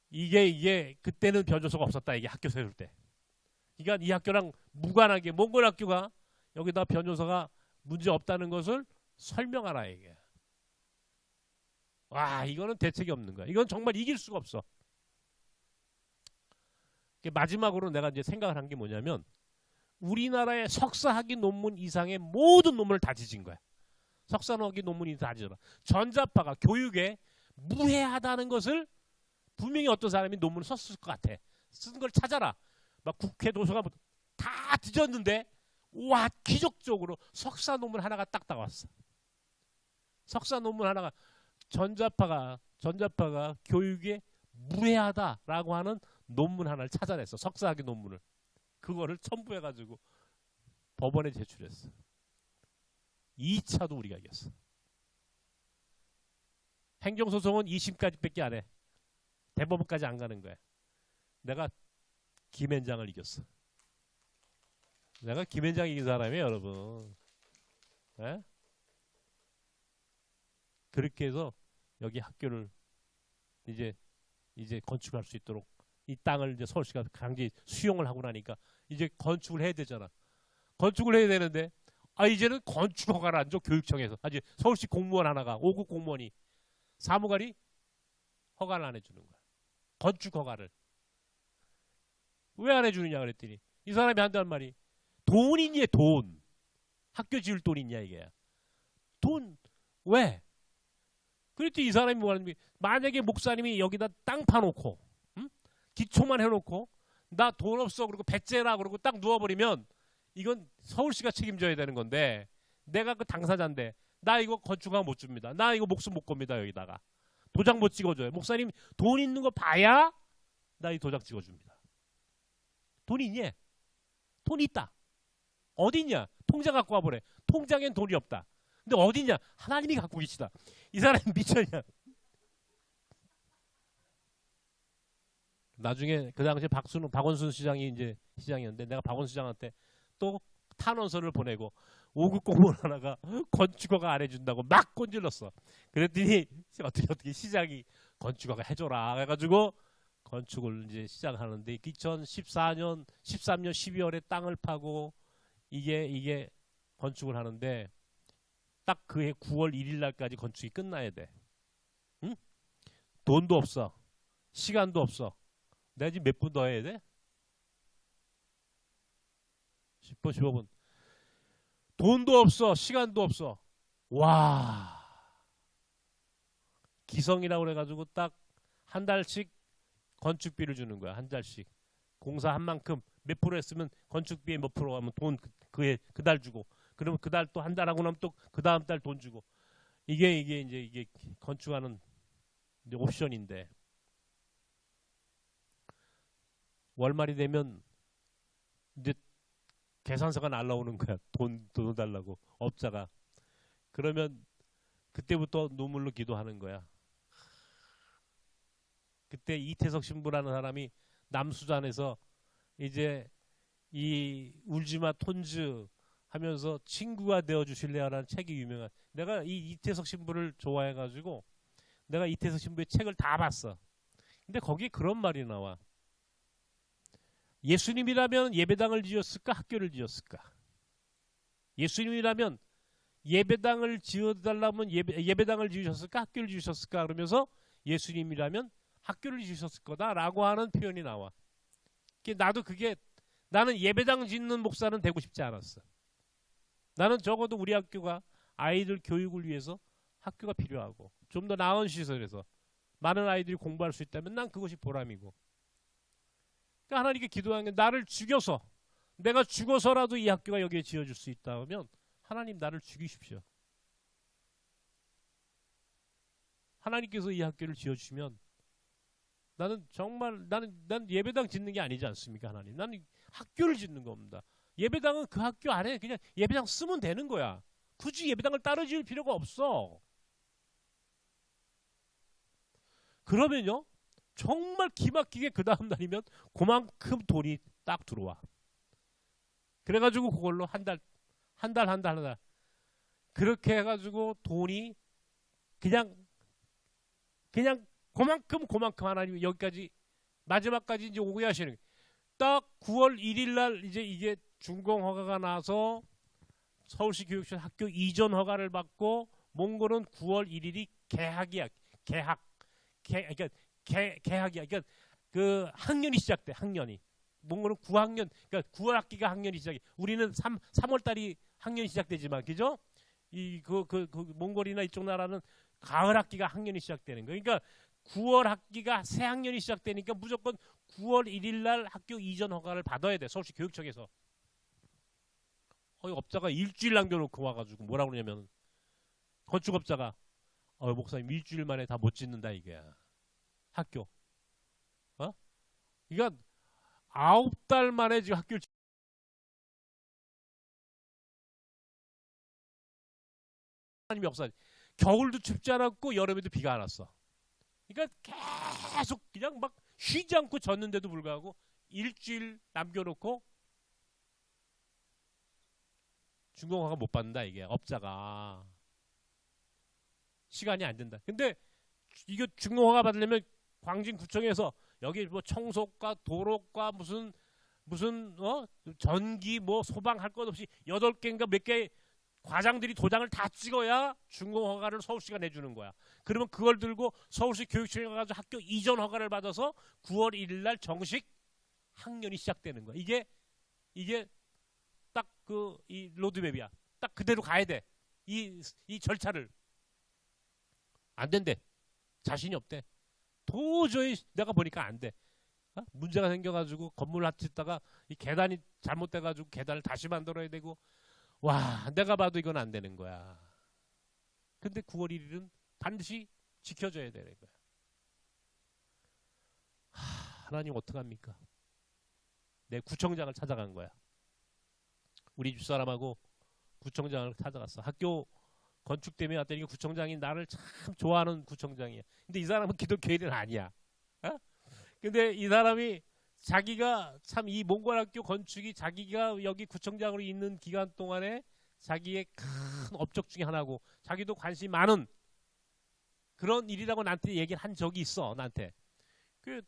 이게 그때는 변전소가 없었다 이게 학교 세울 때. 그러니까 이 학교랑 무관하게 몽골 학교가 여기다 변조서가 문제 없다는 것을 설명하라 이게. 와 이거는 대책이 없는 거야. 이건 정말 이길 수가 없어. 마지막으로 내가 이제 생각을 한 게 뭐냐면 우리나라의 석사학위 논문 이상의 모든 논문을 다 뒤진 거야. 석사학위 논문이 다 뒤져라. 전자파가 교육에 무해하다는 것을 분명히 어떤 사람이 논문을 썼을 것 같아. 쓴 걸 찾아라. 막 국회 도서관 다 뒤졌는데 와 기적적으로 석사 논문 하나가 딱 나왔어. 석사 논문 하나가 전자파가 교육에 무해하다라고 하는 논문 하나를 찾아냈어. 석사학위 논문을. 그거를 첨부해가지고 법원에 제출했어. 2차도 우리가 이겼어. 행정소송은 2심까지밖에 안 해. 대법원까지 안 가는 거야. 내가 김앤장을 이겼어. 내가 김앤장 이긴 사람이에요, 여러분. 에? 그렇게 해서 여기 학교를 이제 건축할 수 있도록 이 땅을 이제 서울시가 강제 수용을 하고 나니까 이제 건축을 해야 되잖아. 건축을 해야 되는데 이제는 건축 허가를 안 줘. 교육청에서. 아주 서울시 공무원 하나가 5급 공무원이 사무관이 허가를 안 해주는 거야. 건축 허가를. 왜 안 해주느냐 그랬더니 이 사람이 한단 말이 돈 있니? 돈. 학교 지을 돈 있냐 이게. 돈 왜? 그랬더니 이 사람이 뭐하는 게 만약에 목사님이 여기다 땅 파놓고 기초만 해놓고 나 돈 없어 그리고 배째라 그러고 딱 누워버리면 이건 서울시가 책임져야 되는 건데 내가 그 당사자인데 나 이거 건축허가 못 줍니다. 나 이거 목숨 못 겁니다. 여기다가 도장 못 찍어줘요. 목사님 돈 있는 거 봐야 나 이 도장 찍어줍니다. 돈 있니? 돈 있다. 어디 있냐? 통장 갖고 와보래. 통장엔 돈이 없다. 근데 어디 있냐? 하나님이 갖고 계시다. 이 사람이 미쳤냐? 나중에 그 당시에 박원순 시장이 이제 시장이었는데 내가 박원순 시장한테 또 탄원서를 보내고 5급 공무원 하나가 건축허가 안 해준다고 막 꼰질렀어. 그랬더니 어떻게 시장이 건축허가 해줘라 해가지고 건축을 이제 시작하는데 2013년 12월에 땅을 파고 이게 건축을 하는데 딱 그해 9월 1일 날까지 건축이 끝나야 돼. 응? 돈도 없어. 시간도 없어. 내가 지금 몇 분 더 해야 돼? 10분, 15분. 돈도 없어. 시간도 없어. 와. 기성이라고 그래가지고 딱 한 달씩 건축비를 주는 거야. 한 달씩. 공사한 만큼 몇 프로 했으면 건축비에 몇 프로 하면 돈 그 달 주고. 그러면 그 달 또 한 달 하고 나면 또 그 다음 달 돈 주고. 이게 건축하는 이제 옵션인데. 월말이 되면 이제 계산서가 날라오는 거야. 돈 달라고 업자가. 그러면 그때부터 눈물로 기도하는 거야. 그때 이태석 신부라는 사람이 남수단에서 이제 이 울지마 톤즈 하면서 친구가 되어 주실래요라는 책이 유명한. 내가 이 이태석 신부를 좋아해가지고 내가 이태석 신부의 책을 다 봤어. 근데 거기에 그런 말이 나와. 예수님이라면 예배당을 지었을까? 학교를 지었을까? 예수님이라면 예배당을 지어달라면 예배당을 지으셨을까? 학교를 지으셨을까? 그러면서 예수님이라면 학교를 지으셨을 거다라고 하는 표현이 나와. 나는 예배당 짓는 목사는 되고 싶지 않았어. 나는 적어도 우리 학교가 아이들 교육을 위해서 학교가 필요하고 좀 더 나은 시설에서 많은 아이들이 공부할 수 있다면 난 그것이 보람이고. 그러니까 하나님께 기도하는 게 나를 죽여서 내가 죽어서라도 이 학교가 여기에 지어줄 수 있다면 하나님 나를 죽이십시오. 하나님께서 이 학교를 지어주시면 나는 정말 난 예배당 짓는 게 아니지 않습니까? 하나님. 나는 학교를 짓는 겁니다. 예배당은 그 학교 안에 그냥 예배당 쓰면 되는 거야. 굳이 예배당을 따로 지을 필요가 없어. 그러면요. 정말 기막히게 그 다음 날이면 그만큼 돈이 딱 들어와. 그래가지고 그걸로 한 달. 그렇게 해가지고 돈이 그냥 그만큼 하나님이 여기까지 마지막까지 이제 오게 하시는. 딱 9월 1일 날 이제 이게 준공 허가가 나서 서울시 교육청 학교 이전 허가를 받고 몽골은 9월 1일이 개학이야. 그러니까 개학이야. 그러니까 그 학년이 시작돼. 학년이. 몽골은 9학년, 그러니까 9월 학기가 학년이 시작해. 우리는 3월 달이 학년이 시작되지만, 그죠? 그 몽골이나 이쪽 나라는 가을 학기가 학년이 시작되는 거예요. 그러니까 9월 학기가 새 학년이 시작되니까 무조건 9월 1일 날 학교 이전 허가를 받아야 돼. 서울시 교육청에서. 업자가 일주일 남겨놓고 와가지고 뭐라고 그러냐면 건축업자가 목사님 일주일 만에 다 못 짓는다 이거야. 학교. 어? 그러니까 9달 만에 지금 학교를 하나님이 없어. 겨울도 춥지 않았고 여름에도 비가 안 왔어. 그러니까 계속 그냥 막 쉬지 않고 졌는데도 불구하고 일주일 남겨놓고 준공허가 못 받는다 이게 업자가 시간이 안 된다. 근데 이거 준공허가 받으려면 광진구청에서 여기 뭐 청소과 도로과 무슨 전기 뭐 소방 할 것 없이 8개인가 몇 개 과장들이 도장을 다 찍어야 준공허가를 서울시가 내주는 거야. 그러면 그걸 들고 서울시 교육청에 가서 학교 이전 허가를 받아서 9월 1일 날 정식 학년이 시작되는 거야. 이게 딱 이 로드맵이야. 딱 그대로 가야 돼. 이 절차를 안 된대. 자신이 없대. 도저히 내가 보니까 안 돼. 문제가 생겨가지고 건물 짓다가 이 계단이 잘못돼가지고 계단을 다시 만들어야 되고 와 내가 봐도 이건 안 되는 거야. 근데 9월 1일은 반드시 지켜줘야 되는 거야. 하나님 어떡합니까? 내 구청장을 찾아간 거야. 우리 집사람하고 구청장을 찾아갔어. 학교 건축 때문에 왔더니 구청장이 나를 참 좋아하는 구청장이야. 근데 이 사람은 기독교인은 아니야. 근데 이 사람이 자기가 참 이 몽골학교 건축이 자기가 여기 구청장으로 있는 기간 동안에 자기의 큰 업적 중에 하나고 자기도 관심이 많은 그런 일이라고 나한테 얘기를 한 적이 있어. 나한테.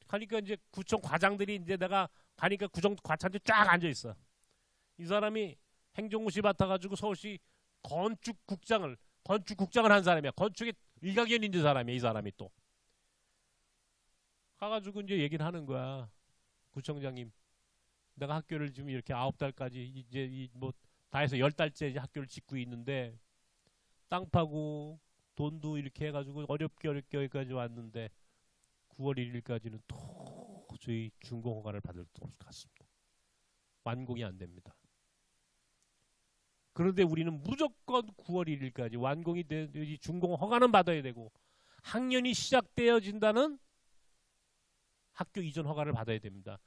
가니까 이제 구청 과장들이 이제 내가 가니까 구청 과장들이 쫙 앉아 있어. 이 사람이 행정고시 맡아가지고 서울시 건축국장을 한 사람이야. 건축에 일가견 있는 사람이야. 이 사람이 또 가가지고 이제 얘기를 하는 거야. 구청장님, 내가 학교를 지금 이렇게 9달까지 이제 뭐 다 해서 10달째 이제 학교를 짓고 있는데 땅 파고 돈도 이렇게 해가지고 어렵게 여기까지 왔는데 9월 1일까지는 도저히 준공허가를 받을 수 같습니다. 완공이 안 됩니다. 그런데 우리는 무조건 9월 1일까지 완공이 되지 준공허가는 받아야 되고 학년이 시작되어진다는 학교 이전 허가를 받아야 됩니다.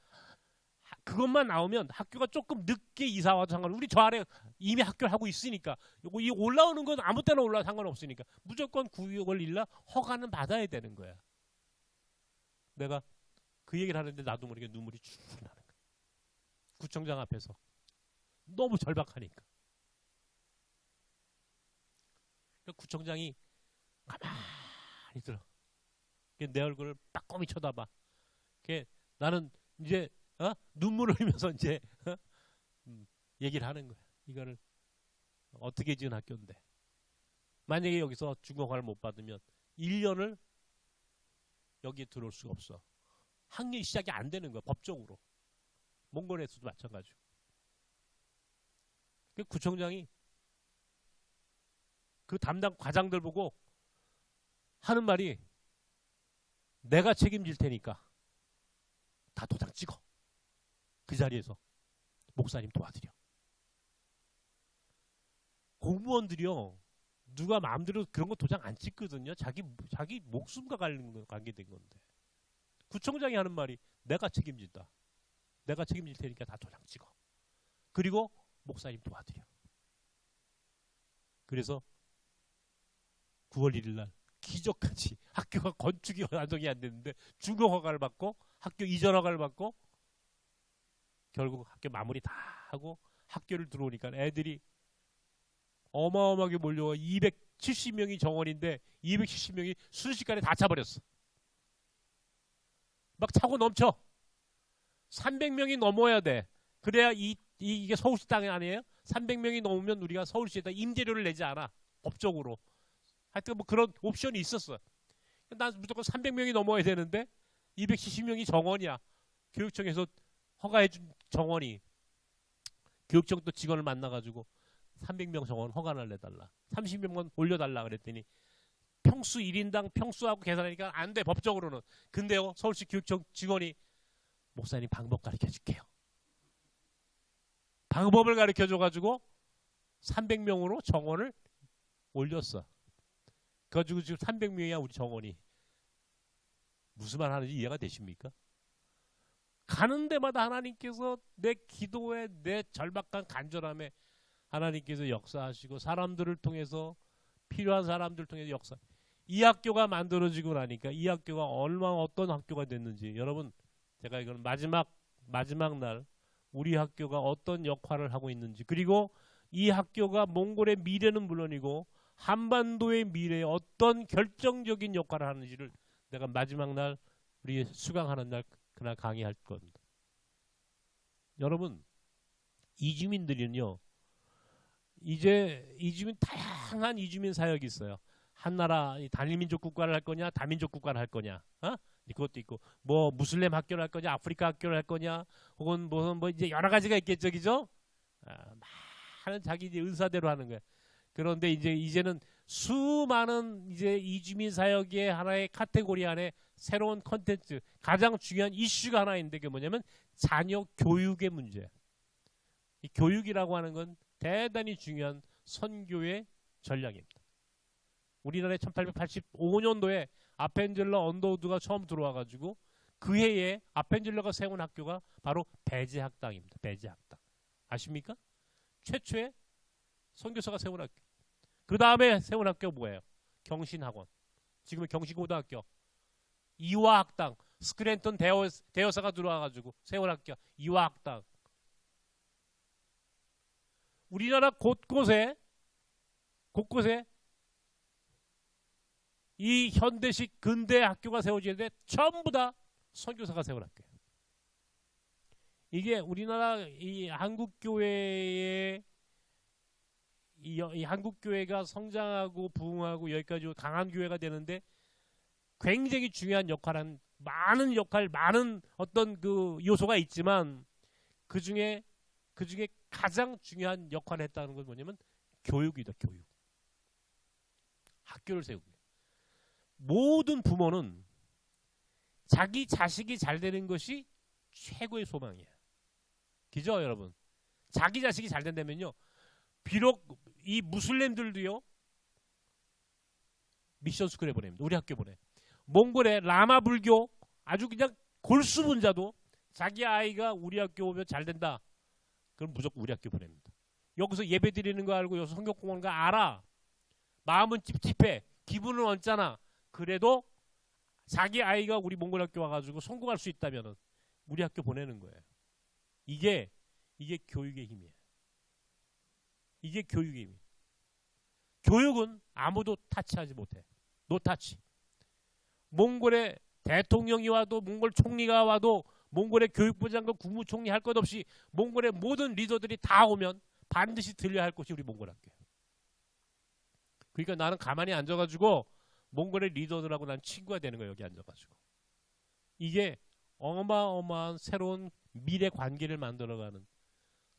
그것만 나오면 학교가 조금 늦게 이사 와도 상관없어요. 우리 저 아래 이미 학교를 하고 있으니까 이 올라오는 건 아무 때나 올라도 상관없으니까 무조건 9월 1일 날 허가는 받아야 되는 거야. 내가 그 얘기를 하는데 나도 모르게 눈물이 쭉 나는 거야. 구청장 앞에서 너무 절박하니까. 구청장이 가만히 들어. 내 얼굴을 빠꼼히 쳐다봐. 나는 이제 눈물을 흘리면서 이제 얘기를 하는 거야. 이거를 어떻게 지은 학교인데 만약에 여기서 준공허가를 못 받으면 1년을 여기에 들어올 수가 없어. 학년이 시작이 안 되는 거야. 법적으로. 몽골에서도 마찬가지고. 구청장이 그 담당 과장들 보고 하는 말이 내가 책임질 테니까 다 도장 찍어. 그 자리에서 목사님 도와드려. 공무원들이요. 누가 마음대로 그런 거 도장 안 찍거든요. 자기 목숨과 관계된 건데. 구청장이 하는 말이 내가 책임진다. 내가 책임질 테니까 다 도장 찍어. 그리고 목사님 도와드려. 그래서 9월 1일 날 기적같이 학교가 건축이 완성이 안 됐는데 준공허가를 받고 학교 이전 허가를 받고 결국 학교 마무리 다 하고 학교를 들어오니까 애들이 어마어마하게 몰려와 270명이 정원인데 270명이 순식간에 다 차버렸어. 막 차고 넘쳐. 300명이 넘어야 돼. 그래야 이게 서울시 땅이 아니에요? 300명이 넘으면 우리가 서울시에다 임대료를 내지 않아. 법적으로. 하여튼 뭐 그런 옵션이 있었어. 난 무조건 300명이 넘어야 되는데 270명이 정원이야. 교육청에서 허가해준 정원이. 교육청 또 직원을 만나가지고 300명 정원 허가를 내달라. 30명만 올려달라 그랬더니 평수 1인당 평수하고 계산하니까 안 돼. 법적으로는. 근데요. 서울시 교육청 직원이 목사님 방법 가르쳐줄게요. 방법을 가르쳐줘가지고 300명으로 정원을 올렸어. 그래가지고 지금 300명이야 우리 정원이. 무슨 말 하는지 이해가 되십니까? 가는 데마다 하나님께서 내 기도에 내 절박한 간절함에 하나님께서 역사하시고 사람들을 통해서 필요한 사람들을 통해서 역사. 이 학교가 만들어지고 나니까 이 학교가 얼마나 어떤 학교가 됐는지 여러분 제가 이건 마지막 날 우리 학교가 어떤 역할을 하고 있는지 그리고 이 학교가 몽골의 미래는 물론이고 한반도의 미래에 어떤 결정적인 역할을 하는지를 내가 마지막 날 우리 수강하는 날 그날 강의할 겁니다. 여러분 이주민들은요 이제 이주민 다양한 이주민 사역이 있어요. 한나라 단일민족 국가를 할 거냐 다민족 국가를 할 거냐 그것도 있고 뭐 무슬림 학교를 할 거냐 아프리카 학교를 할 거냐 혹은 뭐 이제 여러 가지가 있겠죠, 그죠? 많은 자기 이제 의사대로 하는 거예요. 그런데 이제는 수많은 이제 이주민 사역의 하나의 카테고리 안에 새로운 컨텐츠 가장 중요한 이슈가 하나 있는데 그게 뭐냐면 자녀 교육의 문제. 이 교육이라고 하는 건 대단히 중요한 선교의 전략입니다. 우리나라에 1885년도에 아펜젤러 언더우드가 처음 들어와가지고 그 해에 아펜젤러가 세운 학교가 바로 배제학당입니다. 배제학당. 아십니까? 최초의 선교사가 세운 학교. 그 다음에 세운 학교가 뭐예요? 경신학원. 지금의 경신고등학교. 이화학당. 스크랜턴 대여사가 들어와가지고 세운 학교. 이화학당. 우리나라 곳곳에 이 현대식 근대 학교가 세워지는데 전부 다 선교사가 세운 학교예요. 이게 우리나라 이 한국교회의 이 한국교회가 성장하고 부흥하고 여기까지 강한 교회가 되는데 굉장히 중요한 역할은 많은 어떤 그 요소가 있지만 그 중에 가장 중요한 역할을 했다는 건 뭐냐면 교육이다. 교육. 학교를 세우고. 모든 부모는 자기 자식이 잘 되는 것이 최고의 소망이에요. 그죠, 여러분? 자기 자식이 잘 된다면요. 비록 이 무슬림들도요. 미션 스쿨에 보냅니다. 우리 학교 보내. 몽골의 라마 불교 아주 그냥 골수분자도 자기 아이가 우리 학교 오면 잘 된다. 그럼 무조건 우리 학교 보냅니다. 여기서 예배 드리는 거 알고 여기서 성경 공부하는 거 알아. 마음은 찝찝해. 기분은 언짢아. 그래도 자기 아이가 우리 몽골 학교 와가지고 성공할 수 있다면 우리 학교 보내는 거예요. 이게 교육의 힘이에요. 이게 교육의 힘이에요. 교육은 아무도 타치하지 못해. 노타치. 몽골의 대통령이 와도 몽골 총리가 와도 몽골의 교육부 장관 국무총리 할 것 없이 몽골의 모든 리더들이 다 오면 반드시 들려야 할 곳이 우리 몽골 학교예요. 그러니까 나는 가만히 앉아가지고 몽골의 리더들하고 난 친구가 되는 거예요. 여기 앉아가지고. 이게 어마어마한 새로운 미래 관계를 만들어가는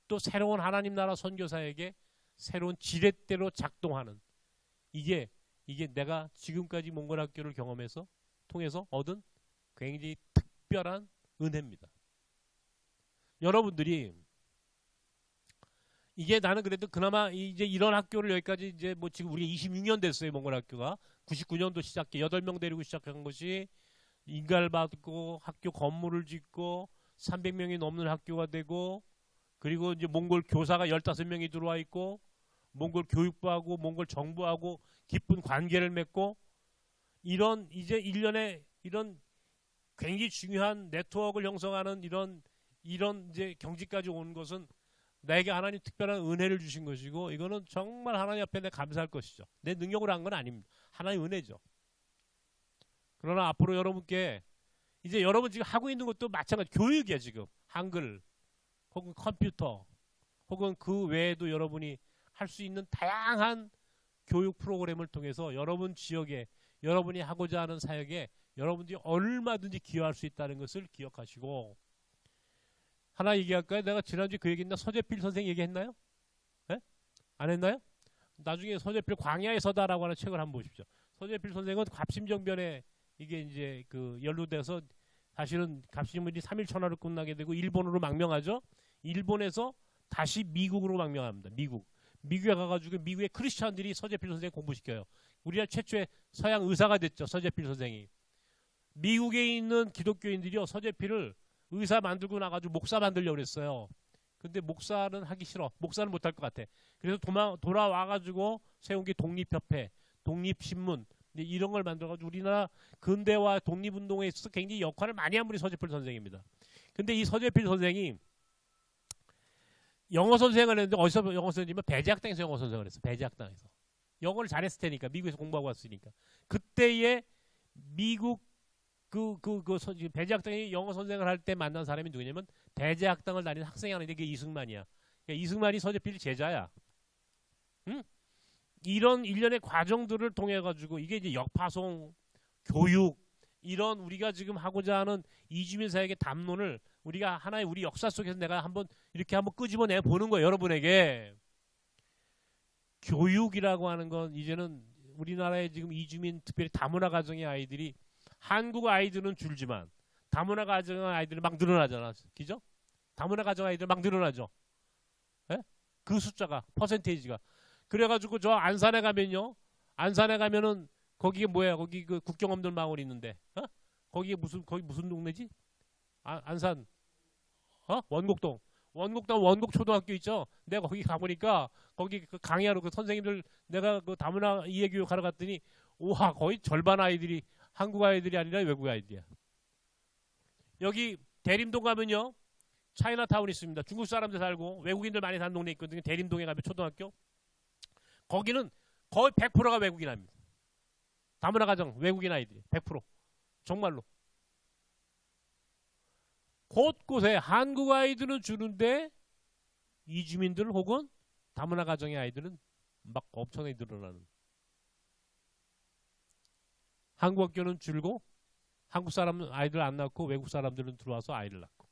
또 새로운 하나님 나라 선교사에게 새로운 지렛대로 작동하는 이게 내가 지금까지 몽골 학교를 경험해서 통해서 얻은 굉장히 특별한 은혜입니다. 여러분들이 이게 나는 그래도 그나마 이제 이런 학교를 여기까지 이제 뭐 지금 우리 26년 됐어요. 몽골 학교가 99년도 시작해 8명 데리고 시작한 것이 인가받고 학교 건물을 짓고 300명이 넘는 학교가 되고 그리고 이제 몽골 교사가 15명이 들어와 있고 몽골 교육부하고 몽골 정부하고 깊은 관계를 맺고 이런 이제 일련의 이런 굉장히 중요한 네트워크를 형성하는 이런 이제 경지까지 온 것은 나에게 하나님 특별한 은혜를 주신 것이고 이거는 정말 하나님 앞에 내가 감사할 것이죠. 내 능력으로 한 건 아닙니다. 하나님의 은혜죠. 그러나 앞으로 여러분께 이제 여러분 지금 하고 있는 것도 마찬가지 교육이야 지금. 한글 혹은 컴퓨터 혹은 그 외에도 여러분이 할 수 있는 다양한 교육 프로그램을 통해서 여러분 지역에 여러분이 하고자 하는 사역에 여러분들이 얼마든지 기여할 수 있다는 것을 기억하시고 하나 얘기할까요? 내가 지난주에 그 얘기했나? 서재필 선생 얘기했나요? 네? 안 했나요? 나중에 서재필 광야의 서다라고 하는 책을 한번 보십시오. 서재필 선생은 갑신정변에 이게 이제 그 연루돼서 사실은 갑신정변이 3일 천하로 끝나게 되고 일본으로 망명하죠. 일본에서 다시 미국으로 망명합니다. 미국에 가가지고 미국의 크리스찬들이 서재필 선생 공부시켜요. 우리나라 최초의 서양 의사가 됐죠. 서재필 선생이. 미국에 있는 기독교인들이요, 서재필을 의사 만들고 나가지고 목사 만들려고 그랬어요. 근데 목사는 하기 싫어. 목사는 못할 것 같아. 그래서 돌아와가지고 세운 게 독립협회, 독립신문, 이런 걸 만들어가지고 우리나라 근대화 독립운동에 있어서 굉장히 역할을 많이 한 분이 서재필 선생입니다. 근데 이 서재필 선생이 영어 선생을 했는데, 어디서 영어 선생이면 배제학당에서 영어 선생을 했어. 배제학당에서. 영어를 잘했을 테니까, 미국에서 공부하고 왔으니까. 그때의 미국 배제학당에 영어 선생을 할 때 만난 사람이 누구냐면 배제학당을 다니는 학생이 하는데 그게 이승만이야. 그러니까 이승만이 서재필 제자야. 응? 이런 일련의 과정들을 통해 가지고 이게 이제 역파송, 교육, 이런 우리가 지금 하고자 하는 이주민 사역의 담론을 우리가 하나의 우리 역사 속에서 내가 한번 이렇게 한번 끄집어내 보는 거예요. 여러분에게. 교육이라고 하는 건 이제는 우리나라의 지금 이주민, 특별히 다문화 가정의 아이들이, 한국 아이들은 줄지만 다문화 가정의 아이들은 막 늘어나잖아. 그죠? 다문화 가정 아이들 막 늘어나죠. 예? 그 숫자가, 퍼센테이지가. 그래가지고 저 안산에 가면요. 안산에 가면은 거기에 뭐야? 거기 그 국경 없는 마을 있는데. 어? 거기 무슨 동네지? 안산. 원곡동. 원곡 초등학교 있죠? 내가 거기 가보니까 거기 그 강의하러 그 선생님들, 내가 그 다문화 이해교육 하러 갔더니 우와, 거의 절반 아이들이 한국 아이들이 아니라 외국 아이들이야. 여기 대림동 가면요, 차이나타운 있습니다. 중국 사람들 살고 외국인들 많이 사는 동네 있거든요. 대림동에 가면 초등학교. 거기는 거의 100%가 외국인 아닙니다. 다문화 가정 외국인 아이들이 100%. 정말로. 곳곳에 한국 아이들은 주는데 이주민들 혹은 다문화 가정의 아이들은 막 엄청나게 늘어나는. 한국 학교는 줄고 한국 사람 아이들 안 낳고 외국 사람들은 들어와서 아이를 낳고,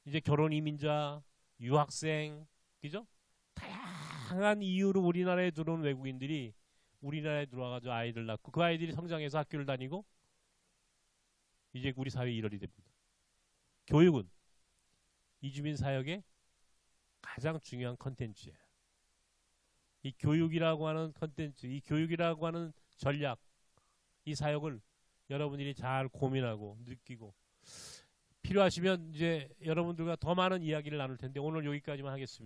이제 결혼 이민자, 유학생, 그죠? 다양한 이유로 우리나라에 들어온 외국인들이 우리나라에 들어와가지고 아이를 낳고 그 아이들이 성장해서 학교를 다니고 이제 우리 사회의 일원이 됩니다. 교육은 이주민 사역의 가장 중요한 컨텐츠예요. 이 교육이라고 하는 컨텐츠, 이 교육이라고 하는 전략, 이 사역을 여러분들이 잘 고민하고 느끼고, 필요하시면 이제 여러분들과 더 많은 이야기를 나눌 텐데 오늘 여기까지만 하겠습니다.